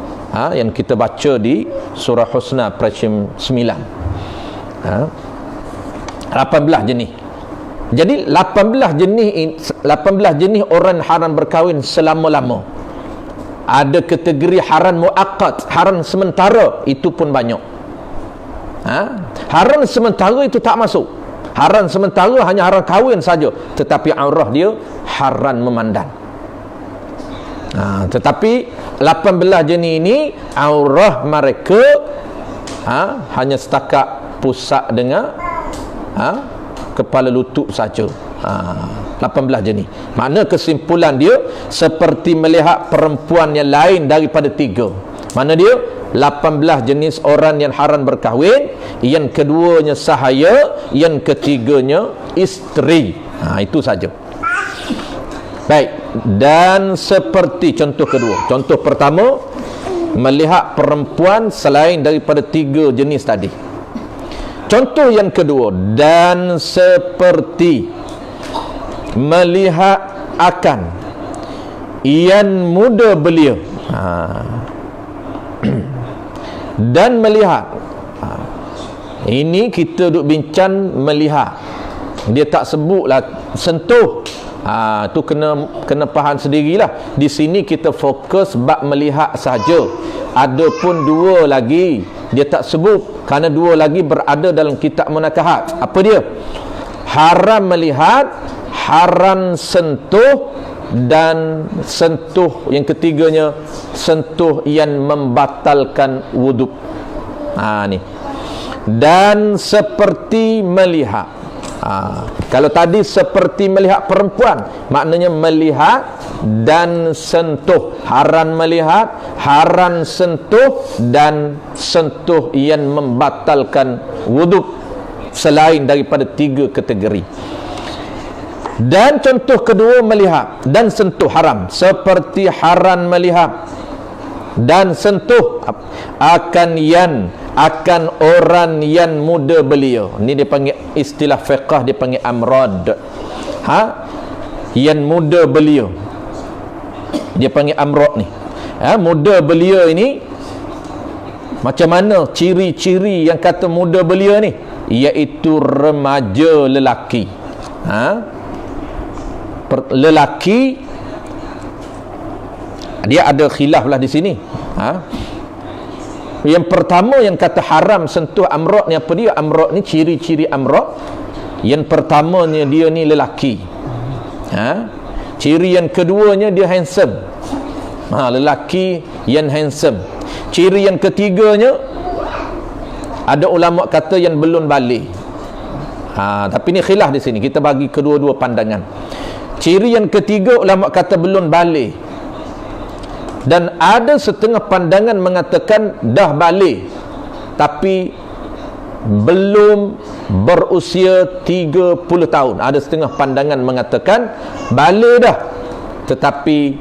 yang kita baca di surah Husna Prashim 9. 18 jenis. Jadi 18 jenis orang haram berkahwin selama-lama. Ada kategori haram muaqqat, haram sementara, itu pun banyak. Haram sementara itu tak masuk. Haram sementara hanya haram kahwin saja, tetapi aurah dia haram memandang. Tetapi 18 jenis ini aurah mereka hanya setakat pusat dengan kepala lutut saja. 18 jenis. Makna kesimpulan dia seperti melihat perempuan yang lain daripada 3. Mana dia? 18 jenis orang yang haram berkahwin. Yang keduanya sahaya, yang ketiganya isteri. Itu saja. Baik. Dan seperti contoh kedua. Contoh pertama, melihat perempuan selain daripada 3 jenis tadi. Contoh yang kedua, dan seperti melihat akan yang muda belia. Dan melihat. Ini kita duk bincang melihat. Dia tak sebutlah sentuh. Tu kena faham sendirilah. Di sini kita fokus bab melihat saja. Adapun 2 lagi dia tak sebut, kerana 2 lagi berada dalam kitab Munakahat. Apa dia? Haram melihat, haram sentuh, dan sentuh yang ketiganya sentuh yang membatalkan wuduk. Ni. Dan seperti melihat. Kalau tadi seperti melihat perempuan, maknanya melihat dan sentuh. Haram melihat, haram sentuh, dan sentuh yang membatalkan wuduk selain daripada 3 kategori. Dan contoh kedua, melihat dan sentuh haram. Seperti haram melihat dan sentuh akan orang yang muda belia. Ini dia panggil, istilah fiqh dia panggil amrad. Yang muda belia, dia panggil amrad ni. Muda belia ini macam mana ciri-ciri yang kata muda belia ni? Iaitu remaja lelaki. Lelaki dia ada khilaf lah di sini. Yang pertama yang kata haram sentuh amrad ni apa dia? Amrad ni ciri-ciri amrad. Yang pertamanya dia ni lelaki. Ciri yang keduanya dia handsome. Lelaki yang handsome. Ciri yang ketiganya, ada ulama kata yang belum balik. Tapi ni khilaf di sini. Kita bagi kedua-dua pandangan. Ciri yang ketiga ulama kata belum balik. Dan ada setengah pandangan mengatakan dah balik tapi belum berusia 30 tahun. Ada setengah pandangan mengatakan balik dah tetapi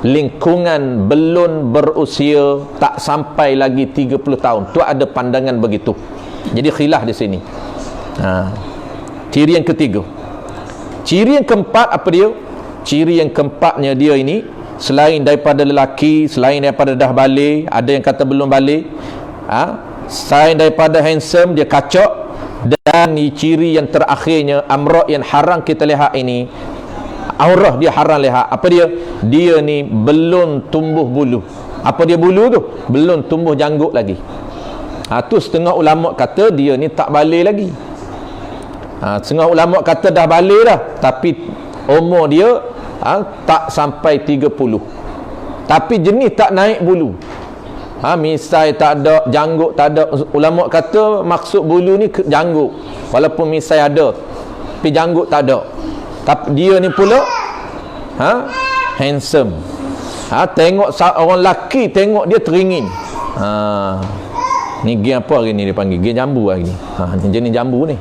lingkungan belum berusia, tak sampai lagi 30 tahun. Tu ada pandangan begitu. Jadi khilaf di sini. Ciri yang ketiga. Ciri yang keempat apa dia? Ciri yang keempatnya dia ini, selain daripada lelaki, selain daripada dah balik, ada yang kata belum balik, selain daripada handsome, dia kacak, dan ciri yang terakhirnya amrad yang haram kita lihat ini, aurah dia haram lihat. Apa dia? Dia ni belum tumbuh bulu. Apa dia bulu tu? Belum tumbuh janggut lagi. Tu setengah ulama kata dia ni tak balik lagi. Setengah ulama kata dah balik dah tapi umur dia tak sampai 30. Tapi jenis tak naik bulu. Misai tak ada, janggut tak ada. Ulama kata maksud bulu ni janggut. Walaupun misai ada tapi janggut tak ada. Tapi dia ni pula handsome. Tengok orang lelaki, tengok dia teringin. Ni geng apa hari ni dia panggil? Geng jambu hari ni. Jenis jambu ni.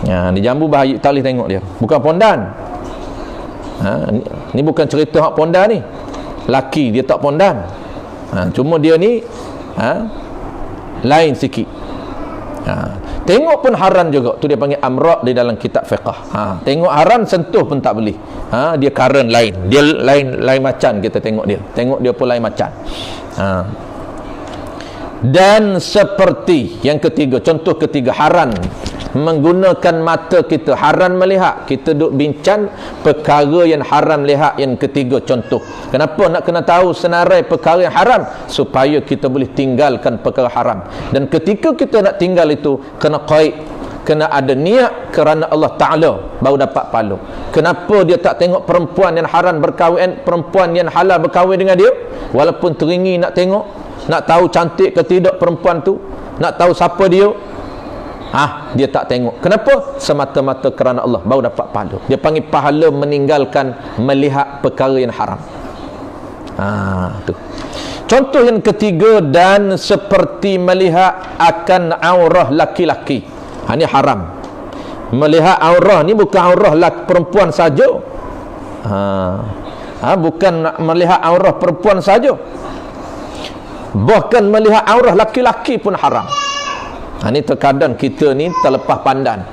Ni jambu bahaya, tak boleh tengok dia. Bukan pondan. Ni bukan cerita hak pondan ni. Laki dia tak pondan. Cuma dia ni lain sikit. Tengok pun haram juga. Tu dia panggil amrad di dalam kitab fiqh. Tengok haram, sentuh pun tak boleh. Dia karen lain. Dia lain macam kita tengok dia. Tengok dia pun lain macam. Dan seperti yang ketiga, contoh ketiga, haram menggunakan mata kita. Haram melihat. Kita duk bincang perkara yang haram lihat yang ketiga contoh. Kenapa nak kena tahu senarai perkara yang haram? Supaya kita boleh tinggalkan perkara haram. Dan ketika kita nak tinggal itu, kena qaid, kena ada niat kerana Allah Ta'ala, baru dapat pahala. Kenapa dia tak tengok perempuan yang haram berkahwin, perempuan yang halal berkahwin dengan dia? Walaupun teringin nak tengok, nak tahu cantik ke tidak perempuan tu, nak tahu siapa dia, dia tak tengok. Kenapa? Semata-mata kerana Allah, baru dapat pahala. Dia panggil pahala meninggalkan melihat perkara yang haram. Tu. Contoh yang ketiga, dan seperti melihat akan aurah laki-laki. Ini haram. Melihat aurah ni bukan aurah perempuan saja. Bukan melihat aurah perempuan saja. Bahkan melihat aurah laki-laki pun haram. Ini terkadang kita ni terlepas pandan.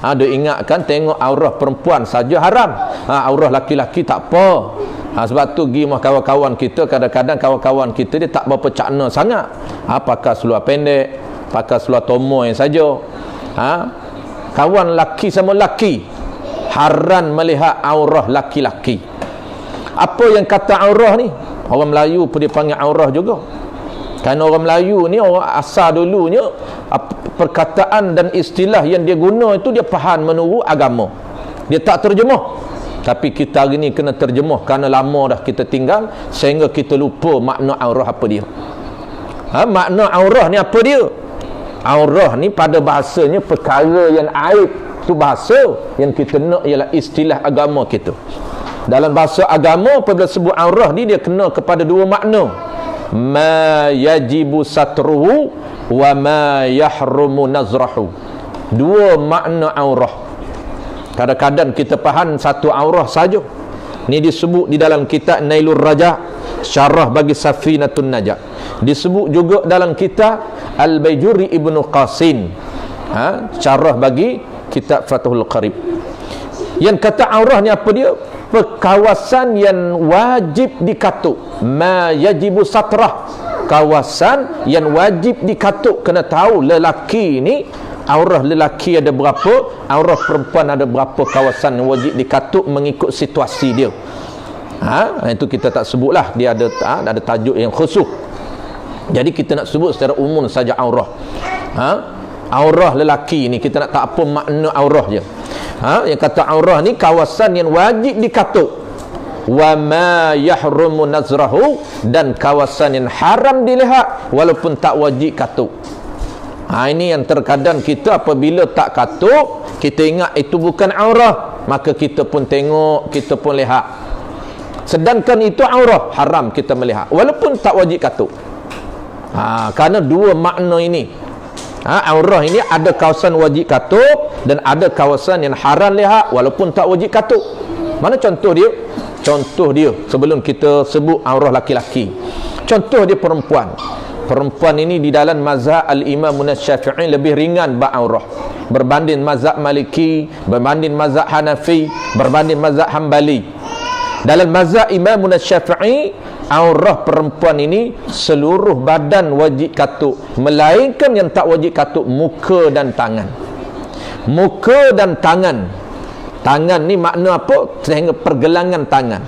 Dia ingatkan tengok aurah perempuan saja haram. Aurah laki-laki tak apa. Sebab tu pergi rumah kawan-kawan kita, kadang-kadang kawan-kawan kita dia tak berapa cakna sangat. Pakai seluar pendek, pakai seluar tomoy saja. Kawan laki sama laki, haram melihat aurah laki-laki. Apa yang kata aurah ni? Orang Melayu pun dia panggil aurah juga. Kerana orang Melayu ni, orang asal dulunya, perkataan dan istilah yang dia guna itu dia faham menurut agama. Dia tak terjemah. Tapi kita hari ni kena terjemah kerana lama dah kita tinggal sehingga kita lupa makna aurah apa dia. Makna aurah ni apa dia? Aurah ni pada bahasanya perkara yang aib tu bahasa. Yang kita nak ialah istilah agama kita. Dalam bahasa agama apabila sebut aurah ni dia kena kepada dua makna. Ma yajibu satruhu wa ma yahrumu nazrahu. Dua makna aurah. Kadang-kadang kita faham satu aurah saja. Ni disebut di dalam kitab Nailur Raja, syarah bagi Safinatun Najah. Disebut juga dalam kitab Al-Baijuri Ibnu Qasim, syarah bagi kitab Fathul Qarib. Yang kata aurah ni apa dia? Kawasan yang wajib dikatuk. Ma yajibu satrah. Kawasan yang wajib dikatuk. Kena tahu lelaki ni, aurah lelaki ada berapa, aurah perempuan ada berapa kawasan yang wajib dikatuk mengikut situasi dia. Itu kita tak sebutlah, dia ada tajuk yang khusus. Jadi kita nak sebut secara umum saja aurah. Aurah lelaki ni kita nak tak apa makna aurah je. Yang kata aurah ni kawasan yang wajib dikatuk. Wa ma yahrumu nazrahu, dan kawasan yang haram dilihat walaupun tak wajib katuk. Ini yang terkadang kita apabila tak katuk, kita ingat itu bukan aurah, maka kita pun tengok, kita pun lihat. Sedangkan itu aurah, haram kita melihat walaupun tak wajib katuk. Kerana dua makna ini. Aurah ini ada kawasan wajib katuk dan ada kawasan yang haram lihat walaupun tak wajib katuk. Mana contoh dia? Contoh dia sebelum kita sebut aurah laki-laki. Contoh dia perempuan. Perempuan ini di dalam mazhab al-Imam Syafi'i lebih ringan bab aurah berbanding mazhab Maliki, berbanding mazhab Hanafi, berbanding mazhab Hambali. Dalam mazhab Imam Syafi'i, aurah perempuan ini seluruh badan wajib katuk, melainkan yang tak wajib katuk muka dan tangan. Muka dan tangan. Tangan ni makna apa? Sehingga pergelangan tangan.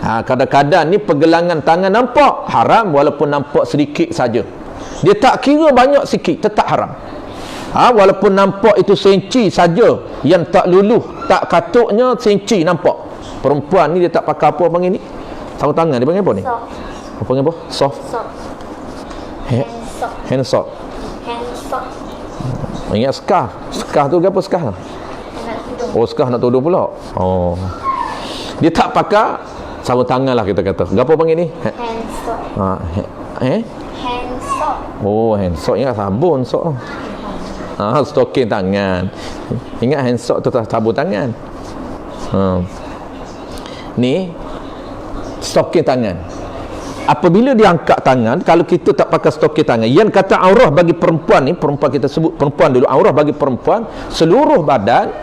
Kadang-kadang ni pergelangan tangan nampak haram walaupun nampak sedikit saja. Dia tak kira banyak sikit, tetap haram. Walaupun nampak itu senci saja, yang tak luluh, tak katuknya senci nampak. Perempuan ni dia tak pakai apa panggil ni? Sarung tangan dia panggil apa ni? Soft. Apa panggil apa? Soft. Hand sock. Ingat scarf. Scarf tu apa scarf? Oh, scarf nak tudung pula. Oh. Dia tak pakai sarung tangan lah kita kata. Apa panggil ni? Handsock. Oh, handsock. Ingat sabun sok. Stoking tangan. Ingat handsock tu sabun tangan. Ni stoking tangan. Apabila dia angkat tangan, kalau kita tak pakai stoking tangan, yang kata aurah bagi perempuan ni, perempuan kita sebut perempuan dulu, aurah bagi perempuan seluruh badan,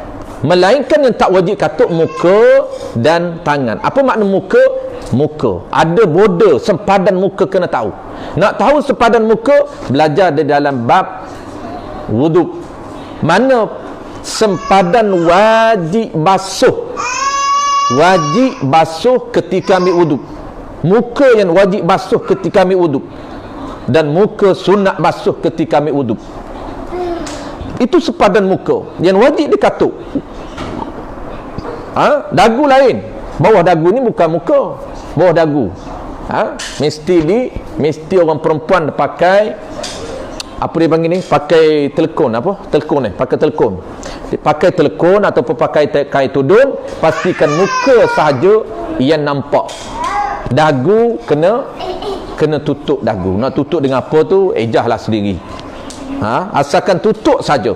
melainkan yang tak wajib katuk muka dan tangan. Apa makna muka? Muka ada border, sempadan muka kena tahu. Nak tahu sempadan muka, belajar di dalam bab wuduk. Mana sempadan wajib basuh. Wajib basuh ketika ambil wuduk. Muka yang wajib basuh ketika ambil wuduk, dan muka sunat basuh ketika ambil wuduk. Itu sepadan muka yang wajib dikatuk. Dagu lain. Bawah dagu ni bukan muka. Bawah dagu. Mesti orang perempuan pakai apa dia panggil ni? Pakai telekon. Apa? Telekon ni. Pakai telekon. Pakai telekon ataupun pakai kain tudung, pastikan muka sahaja yang nampak. Dagu kena tutup dagu. Nak tutup dengan apa tu? Ejahlah sendiri. Asalkan tutup saja.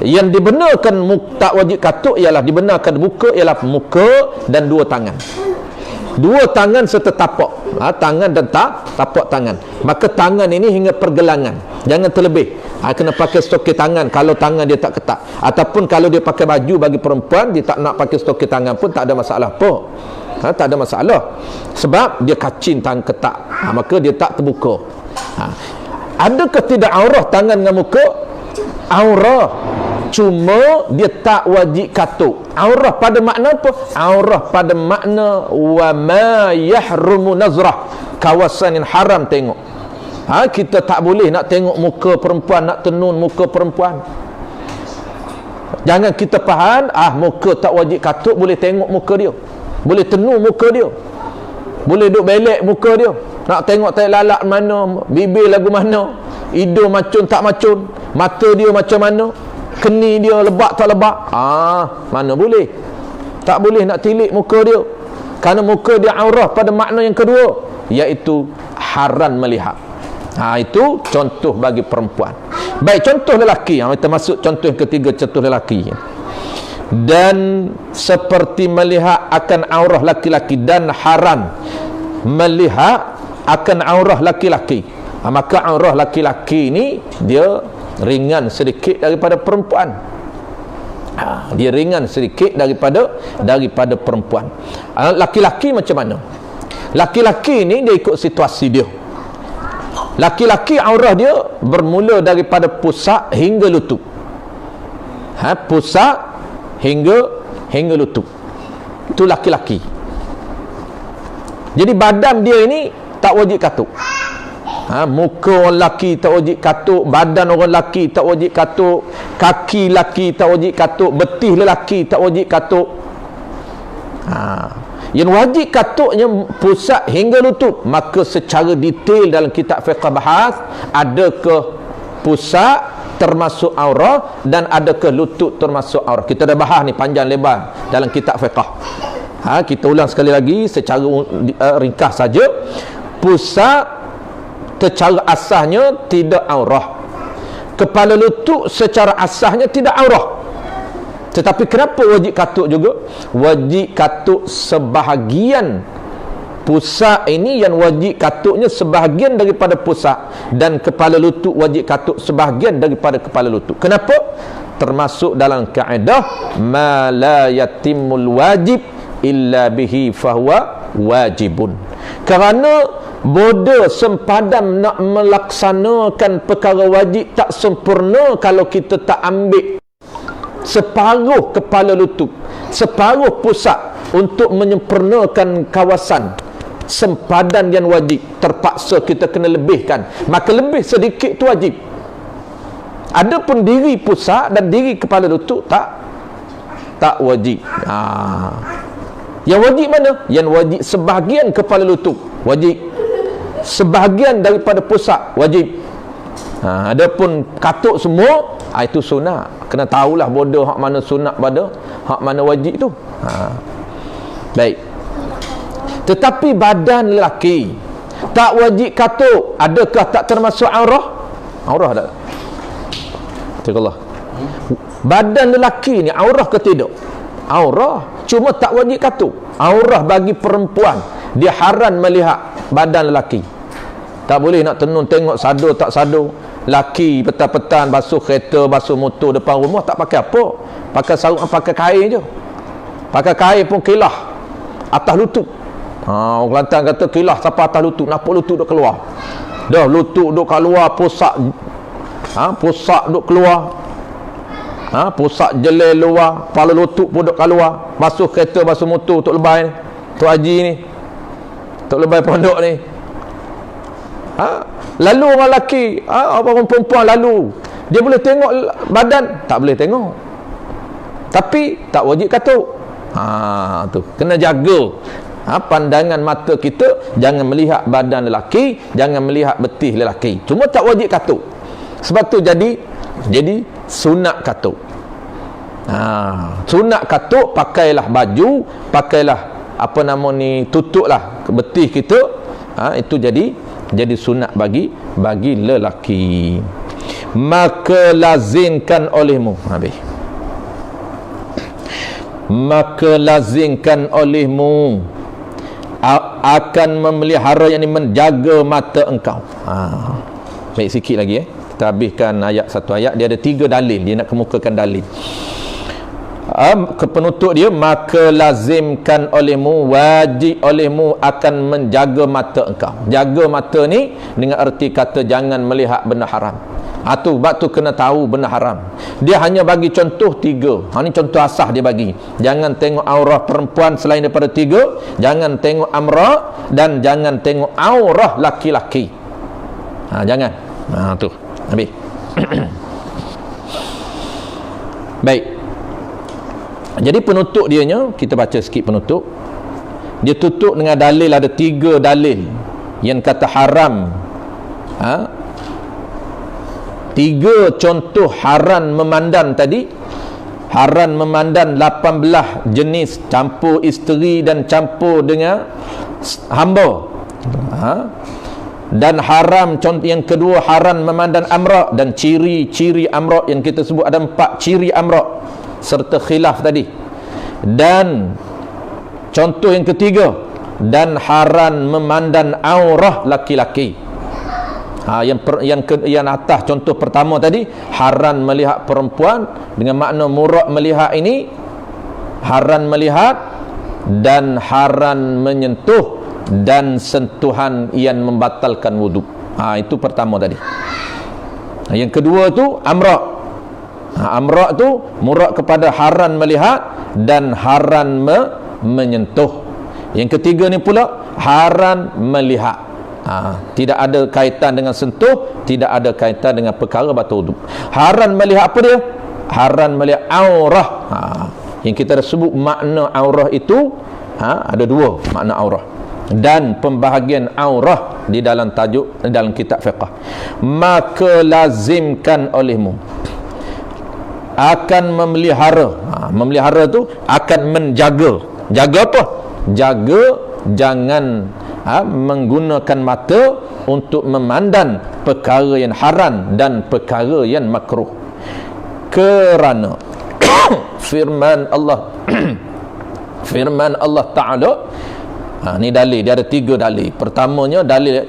Yang dibenarkan tak wajib katuk ialah dibenarkan buka ialah muka dan dua tangan. Dua tangan serta tapak. Tangan dan tapak tangan. Maka tangan ini hingga pergelangan. Jangan terlebih. Kena pakai stoking tangan kalau tangan dia tak ketat. Ataupun kalau dia pakai baju bagi perempuan, dia tak nak pakai stoking tangan pun tak ada masalah apa. Tak ada masalah. Sebab dia kacin tangan ketat. Maka dia tak terbuka. Adakah tidak aurah tangan dengan muka? Aurah. Cuma dia tak wajib katuk. Aurah pada makna apa? Aurah pada makna wa ma yahrumu nazrah. Kawasan yang haram tengok. Kita tak boleh nak tengok muka perempuan, nak tenun muka perempuan. Jangan kita faham, muka tak wajib katuk, boleh tengok muka dia. Boleh tenung muka dia. Boleh duk belek muka dia. Nak tengok tai lalat mana, bibir lagu mana, hidung macun tak macun, mata dia macam mana. keni dia lebak tak lebak, mana boleh. Tak boleh nak tilik muka dia, kerana muka dia aurah pada makna yang kedua, iaitu haram melihat. Itu contoh bagi perempuan. Baik, contoh lelaki, kita masuk contoh yang ketiga, contoh lelaki. Dan seperti melihat akan aurah laki-laki, dan haram melihat akan aurah laki-laki. Maka aurah laki-laki ni dia ringan sedikit daripada perempuan. Dia ringan sedikit daripada perempuan. Laki-laki macam mana? Laki-laki ni dia ikut situasi dia. Laki-laki aurah dia bermula daripada pusat hingga lutut. Pusat hingga lutut. Itu laki-laki. Jadi badan dia ini tak wajib katuk. Muka orang lelaki tak wajib katuk, badan orang lelaki tak wajib katuk, kaki lelaki tak wajib katuk, betih lelaki tak wajib katuk. Yang wajib katuknya pusat hingga lutut. Maka secara detail dalam kitab fiqh bahas, adakah pusat termasuk aurah dan adakah lutut termasuk aurah. Kita dah bahas ni panjang lebar dalam kitab fiqh. Kita ulang sekali lagi secara ringkas saja. Pusat secara asasnya tidak aurah. Kepala lutut secara asasnya tidak aurah. Tetapi kenapa wajib katuk juga? Wajib katuk sebahagian pusat ini, yang wajib katuknya sebahagian daripada pusat, dan kepala lutut wajib katuk sebahagian daripada kepala lutut. Kenapa? Termasuk dalam kaedah ma la yatimul wajib illa bihi fahuwa wajibun. Kerana bodoh sempadan nak melaksanakan perkara wajib tak sempurna kalau kita tak ambil separuh kepala lutut, separuh pusat untuk menyempurnakan kawasan sempadan yang wajib. Terpaksa kita kena lebihkan, maka lebih sedikit tu wajib. Adapun diri pusat dan diri kepala lutut tak wajib. Yang wajib mana? Yang wajib sebahagian kepala lutut wajib, sebahagian daripada pusat wajib. Adapun katuk semua, itu sunat. Kena tahulah bodoh hak mana sunat pada hak mana wajib tu. Baik. Tetapi badan lelaki tak wajib katuk, adakah tak termasuk aurah? Aurah tak? Allah. Badan lelaki ni aurah ke tidak? Aurah, cuma tak wajib katuk. Aurah bagi perempuan, dia haram melihat badan lelaki. Tak boleh nak tenung tengok sado tak sado. Laki petang-petang basuh kereta, basuh motor depan rumah tak pakai apa? Pakai sarung, pakai kain je. Pakai kain pun kilah atas lutut. Orang Kelantan kata kilah sampai atas lutut, nampak lutut duk keluar. Dah lutut duk keluar, pusat pusat duk keluar. Pusat jelai luar, kepala lutut pun duk keluar. Basuh kereta, basuh motor Tok Lebay ni, Tok Haji ni, Tok Lebay pondok ni. Lalu orang lelaki, orang perempuan lalu, dia boleh tengok badan? Tak boleh tengok. Tapi tak wajib katuk. Tu kena jaga. Pandangan mata kita jangan melihat badan lelaki, jangan melihat betih lelaki. Cuma tak wajib katuk. Sebab tu jadi sunat katuk. Sunat katuk, pakailah baju, pakailah tutuplah betih kita. Itu jadi sunat bagi lelaki. Maka lazimkan olehmu, maka lazimkan olehmu akan memelihara, yang menjaga mata engkau. Baik, sikit lagi kita habiskan satu ayat. Dia ada 3 dalil, dia nak kemukakan dalil. Penutup dia, maka lazimkan olehmu, wajib olehmu akan menjaga mata engkau. Jaga mata ni dengan erti kata jangan melihat benda haram. Sebab tu kena tahu benda haram. Dia hanya bagi contoh 3. Ni contoh asas dia bagi. Jangan tengok aurah perempuan selain daripada 3. Jangan tengok amra, dan jangan tengok aurah laki-laki. Jangan. Tu habis. Baik. Jadi penutup dianya, kita baca sikit penutup. Dia tutup dengan dalil, ada 3 dalil yang kata haram 3 contoh haram memandan tadi. Haram memandan 18 jenis, campur isteri dan campur dengan hamba. Dan haram contoh yang kedua, haram memandan amrak, dan ciri-ciri amrak yang kita sebut ada 4 ciri amrak serta khilaf tadi. Dan contoh yang ketiga, dan haram memandan aurah laki-laki. Yang atas contoh pertama tadi, haram melihat perempuan, dengan makna murak melihat ini, haram melihat dan haram menyentuh dan sentuhan yang membatalkan wuduk. Itu pertama tadi. Yang kedua tu amrak. Amrak tu murak kepada haram melihat dan haram menyentuh. Yang ketiga ni pula haram melihat. Tidak ada kaitan dengan sentuh, tidak ada kaitan dengan perkara batal wuduk. Haram melihat apa dia? Haram melihat aurah. Yang kita dah sebut makna aurah itu, ada 2 makna aurah. Dan pembahagian aurah di dalam tajuk, dalam kitab fiqh. Maka lazimkan olehmu akan memelihara. Memelihara tu akan menjaga. Jaga apa? Jaga jangan menggunakan mata untuk memandang perkara yang haram dan perkara yang makruh. Kerana firman Allah firman Allah Ta'ala, ni dalil, dia ada 3 dalil. Pertamanya dalil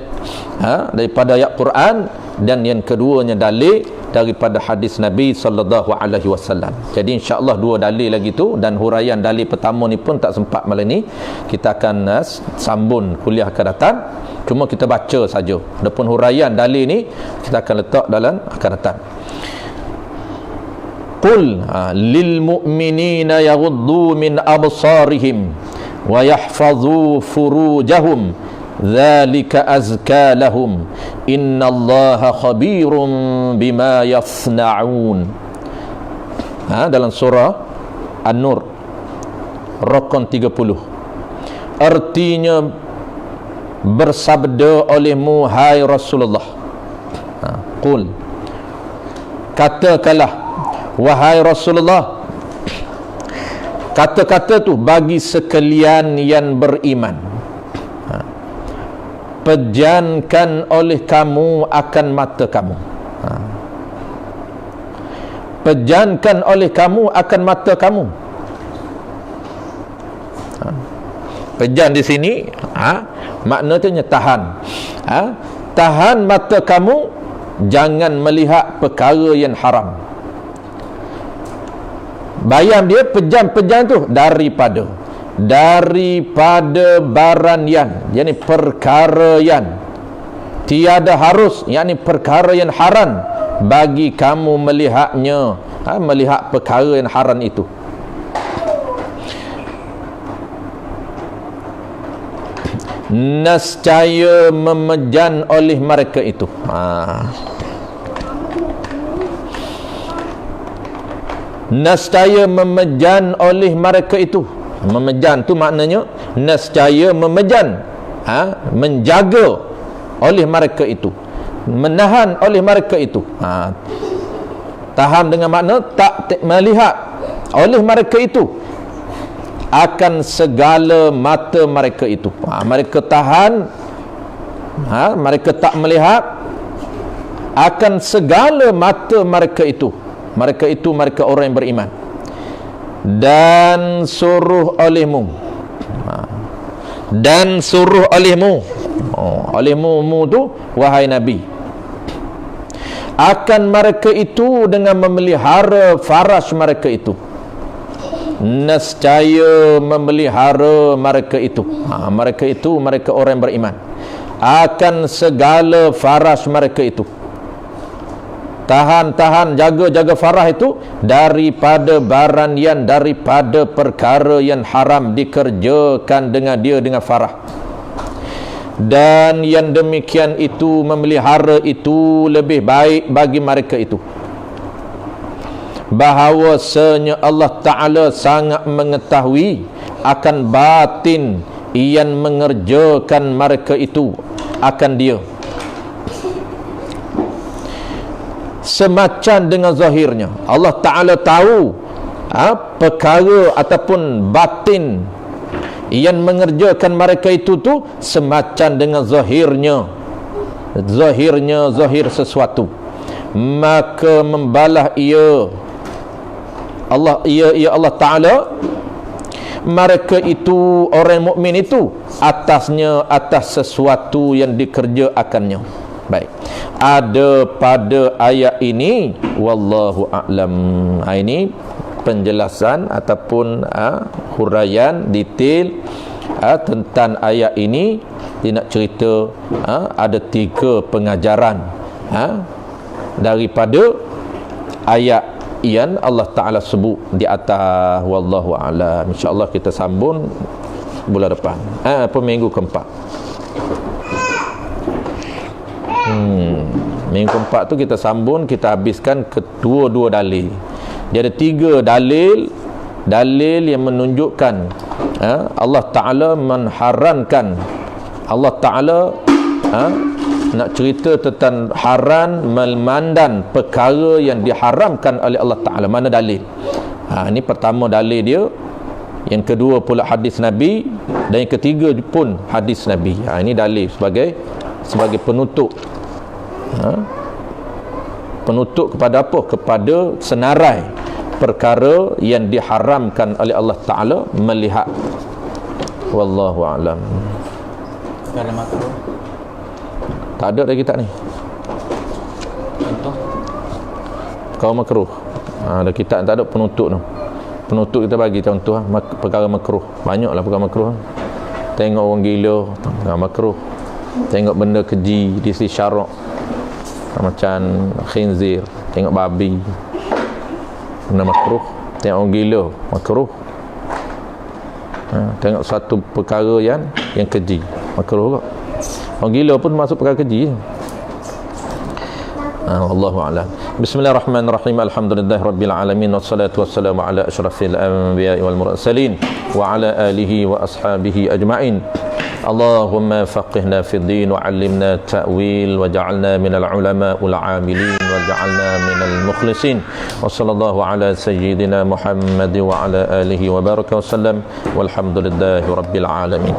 daripada ayat Quran, dan yang keduanya dalil daripada hadis Nabi sallallahu alaihi wasallam. Jadi insya-Allah 2 dalil lagi tu, dan huraian dalil pertama ni pun tak sempat malam ni. Kita akan sambung kuliah akan datang. Cuma kita baca saja. Adapun huraian dalil ni kita akan letak dalam akan datang. Qul lil mu'minina yaghuddu min absarihim wa yahfazu furujahum dzalika azka lahum innallaha khabirum bima yasna'un. Dalam surah An-Nur Rukun 30. Artinya, bersabda olehmu hai Rasulullah, qul, katakanlah wahai Rasulullah, kata-kata tu bagi sekalian yang beriman, pejamkan oleh kamu akan mata kamu. Pejamkan oleh kamu akan mata kamu. Pejam di sini maknanya tahan. Tahan mata kamu, jangan melihat perkara yang haram. Bayang dia pejam-pejam tu daripada barang yang, yakni perkara yang tiada harus, yakni perkara yang haram bagi kamu melihatnya, melihat perkara yang haram itu. Nescaya memejan oleh mereka itu. Nescaya memejan oleh mereka itu. Memejan tu maknanya nescaya memejan, menjaga oleh mereka itu, menahan oleh mereka itu. Tahan dengan makna tak melihat oleh mereka itu akan segala mata mereka itu. Mereka tahan, mereka tak melihat akan segala mata mereka itu. Mereka itu mereka orang yang beriman. Dan suruh olehmu, dan suruh olehmu, olehmu tu wahai Nabi, akan mereka itu dengan memelihara faras mereka itu. Nescaya memelihara mereka itu, mereka itu mereka orang yang beriman, akan segala faras mereka itu. Tahan, jaga farah itu daripada barang yang, daripada perkara yang haram dikerjakan dengan dia, dengan farah. Dan yang demikian itu, memelihara itu lebih baik bagi mereka itu. Bahawasanya Allah Ta'ala sangat mengetahui akan batin yang mengerjakan mereka itu akan dia. semacam dengan zahirnya. Allah Ta'ala tahu perkara ataupun batin yang mengerjakan mereka itu tu semacam dengan zahir sesuatu, maka membalas Allah Ta'ala mereka itu, orang mukmin itu, atas sesuatu yang dikerjakannya. Baik, ada pada ayat ini wallahu a'lam. Ini penjelasan ataupun huraian detail tentang ayat ini. Dia nak cerita ada 3 pengajaran daripada ayat yang Allah Ta'ala sebut di atas. Wallahu a'lam. InsyaAllah kita sambung bulan depan, minggu keempat. Minggu keempat tu kita sambung, kita habiskan kedua-dua dalil. Dia ada 3 dalil yang menunjukkan Allah Ta'ala mengharamkan. Allah Ta'ala nak cerita tentang haram memandang perkara yang diharamkan oleh Allah Ta'ala. Mana dalil? Ini pertama dalil dia, yang kedua pula hadis Nabi, dan yang ketiga pun hadis Nabi. Ini dalil sebagai penutup. Penutup kepada apa? Kepada senarai perkara yang diharamkan oleh Allah Ta'ala melihat. Wallahu a'lam. Kalau makruh tak ada dah kitab ni. contoh Kalau makruh, ada kitab tak ada penutup tu. Penutup kita bagi contoh perkara makruh. Banyaklah perkara makruh. Tengok orang gila, makruh. Tengok benda keji di sisi syarak, macam khinzir, tengok babi, benda makruh. Tengok orang gila, makruh. Tengok satu perkara yang keji, makruh kok. Orang gila pun masuk perkara keji. Wallahu a'lam. Bismillahirrahmanirrahim. Alhamdulillahirabbil alamin, wassalatu wassalamu ala asyrafil anbiya'i wal mursalin wa ala alihi wa ashabihi ajma'in. Allahumma faqihna fid din wa 'allimna ta'wil wa ja'alna minal ulama'ul 'amilin wa ja'alna minal mukhlisin. Wa sallallahu ala sayyidina Muhammad wa ala alihi wa baraka wa sallam. Walhamdulillahi rabbil alamin.